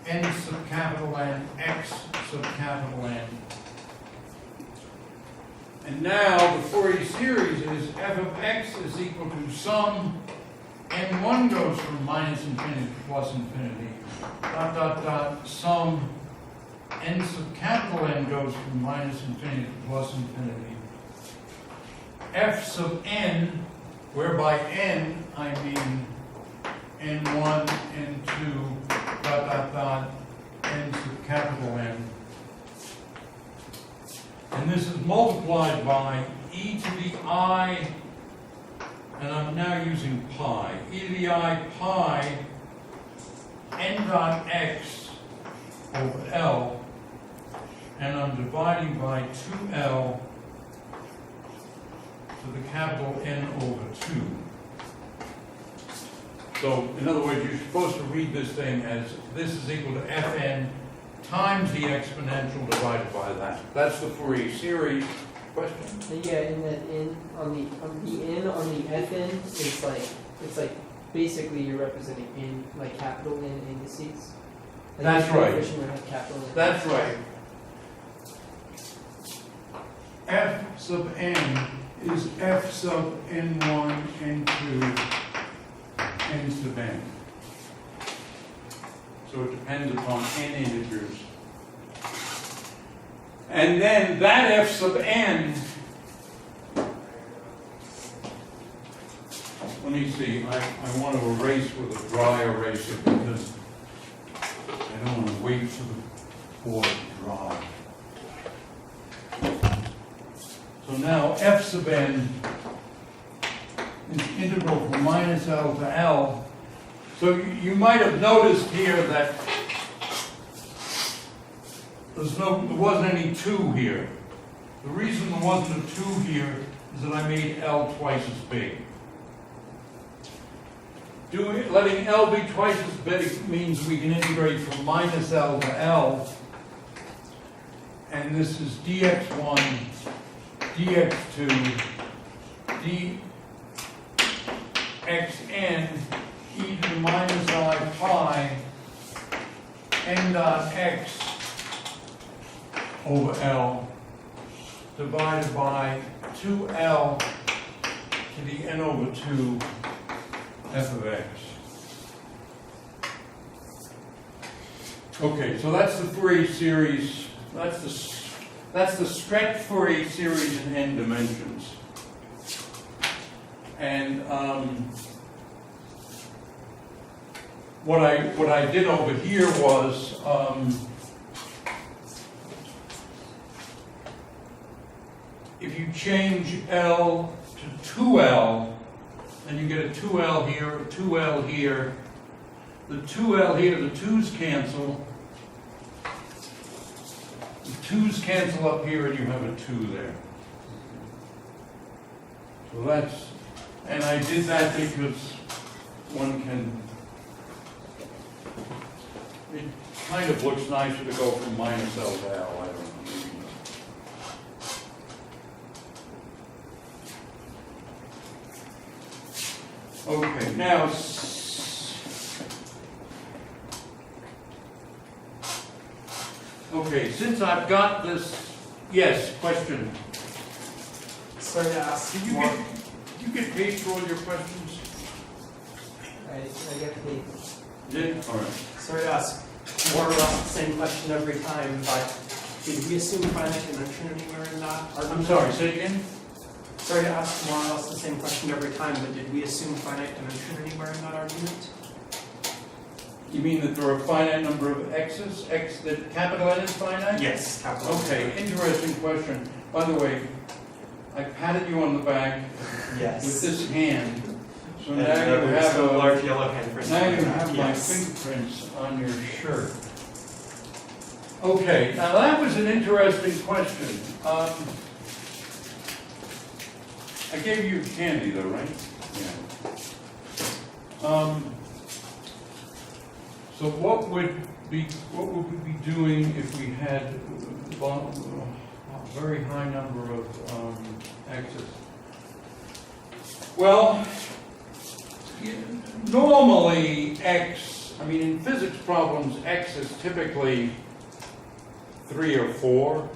S1: n sub capital N x sub capital N. And now the Fourier series is f of x is equal to sum n1 goes from minus infinity to plus infinity, sum n sub capital N goes from minus infinity to plus infinity, f sub n, whereby n I mean n1, n2, n sub capital N. And this is multiplied by e to the I, and I'm now using pi, e to the I pi n dot x over L, and I'm dividing by 2L to the capital N over 2. So, in other words, you're supposed to read this thing as this is equal to Fn times the exponential divided by that. That's the Fourier series. Question?
S5: Yeah, and that n on the n on the Fn is it's like basically you're representing n like capital N indices. Like
S1: That's
S5: each
S1: right.
S5: coefficient would have capital N.
S1: That's right. F sub n is F sub n1, n2, n sub n. So it depends upon n integers. And then that F sub n let me see, I want to erase with a dry eraser because I don't want to wait for the board to dry. So now f sub n is integral from minus L to L. So you might have noticed here that there wasn't any 2 here. The reason there wasn't a 2 here is that I made L twice as big. Letting L be twice as big means we can integrate from minus L to L. And this is dx1, dx2, dxn e to the minus I pi n dot x over L divided by 2L to the n over 2 f of x. Okay, so that's the Fourier series. That's the stretch Fourier series in n dimensions. And what I did over here was if you change L to 2L, then you get a 2L here, a 2L here. The 2L here, the 2's cancel. The 2's cancel up here, and you have a 2 there. So that's, and I did that because one can, it kind of looks nicer to go from minus L to L, I don't know. Okay, now, okay, since I've got this, yes, question.
S3: Sorry to ask.
S1: Did you get paid for all your questions?
S5: I get paid.
S1: Did? All right.
S3: Sorry to ask more or less the same question every time, but did we assume finite dimension anywhere in that argument?
S1: I'm sorry, say it again?
S3: Sorry to ask more or less the same question every time, but did we assume finite dimension anywhere in that argument?
S1: You mean that there are a finite number of x's? That capital N is finite?
S3: Yes, capital.
S1: Okay, interesting question. By the way, I patted you on the back
S3: Yes.
S1: with this hand. So
S3: And
S1: now you have
S3: a
S1: a
S3: large yellow handprint.
S1: Now you have my
S3: Yes.
S1: fingerprints on your shirt. Okay, now that was an interesting question. I gave you candy though, right? Yeah. So what would we be doing if we had a very high number of x's? Well, normally x, I mean in physics problems, x is typically 3 or 4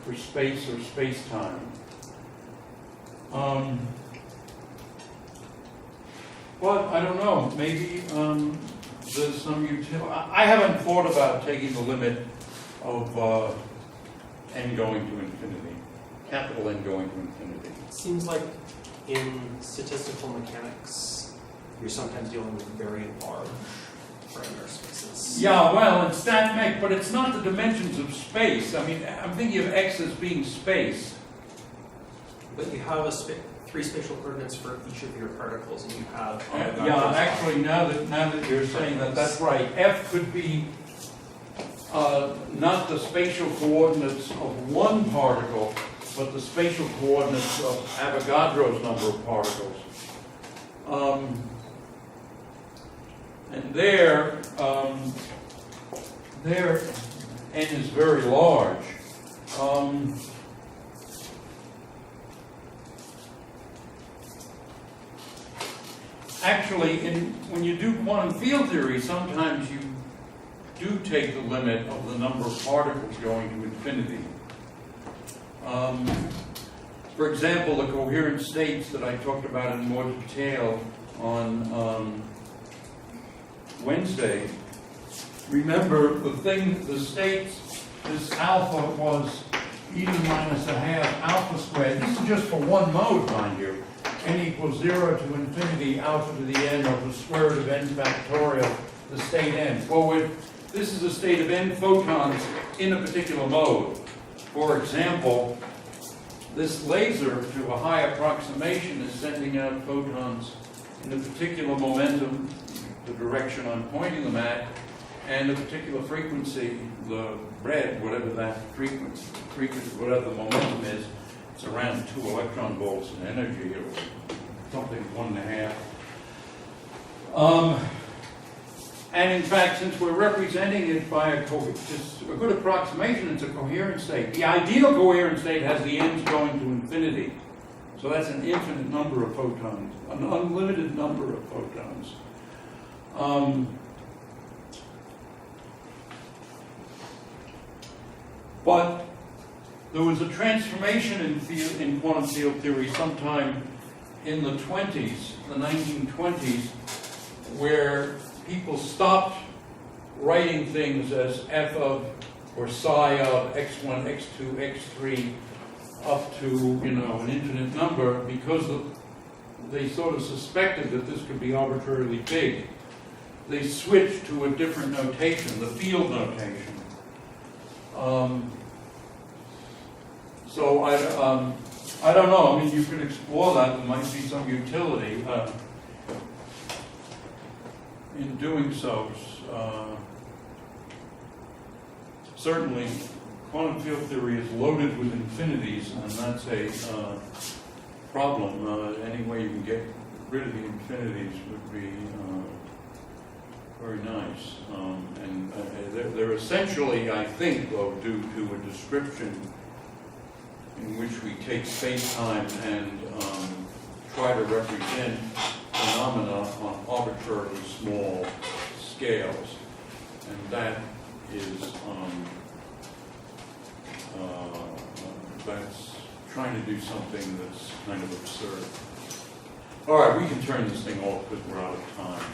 S1: for space or space-time. But I don't know, maybe there's some utility. I haven't thought about taking the limit of n going to infinity, capital N going to infinity.
S6: Seems like in statistical mechanics, you're sometimes dealing with very large parameter spaces.
S1: Yeah, well, it's that mech, but it's not the dimensions of space. I mean, I'm thinking of x as being space.
S6: But you have 3 spatial coordinates for each of your particles, and you have.
S1: Yeah, actually, now that you're saying that, that's right. F could be not the spatial coordinates of one particle, but the spatial coordinates of Avogadro's number of particles. And there n is very large. Actually, when you do quantum field theory, sometimes you do take the limit of the number of particles going to infinity. For example, the coherent states that I talked about in more detail on Wednesday. Remember, the states, this alpha was e to the minus a half alpha squared. This is just for one mode, mind you. n equals 0 to infinity alpha to the n over the square root of n factorial, the state n. Well, this is a state of n photons in a particular mode. For example, this laser, to a high approximation, is sending out photons in a particular momentum, the direction I'm pointing them at, and a particular frequency, the red, whatever that frequency, whatever the momentum is, it's around 2 electron volts in energy, or something 1.5. And in fact, since we're representing it by a good approximation, it's a coherent state. The ideal coherent state has the ends going to infinity. So that's an infinite number of photons, an unlimited number of photons. But there was a transformation in quantum field theory sometime in the 1920s, where people stopped writing things as f of or psi of x1, x2, x3 up to, an infinite number, because they sort of suspected that this could be arbitrarily big. They switched to a different notation, the field notation. So I don't know. I mean, you could explore that. There might be some utility in doing so. Certainly, quantum field theory is loaded with infinities, and that's a problem. Any way you can get rid of the infinities would be very nice. And they're essentially, I think, though, due to a description in which we take space-time and try to represent phenomena on arbitrarily small scales. And that is, that's trying to do something that's kind of absurd. All right, we can turn this thing off because we're out of time.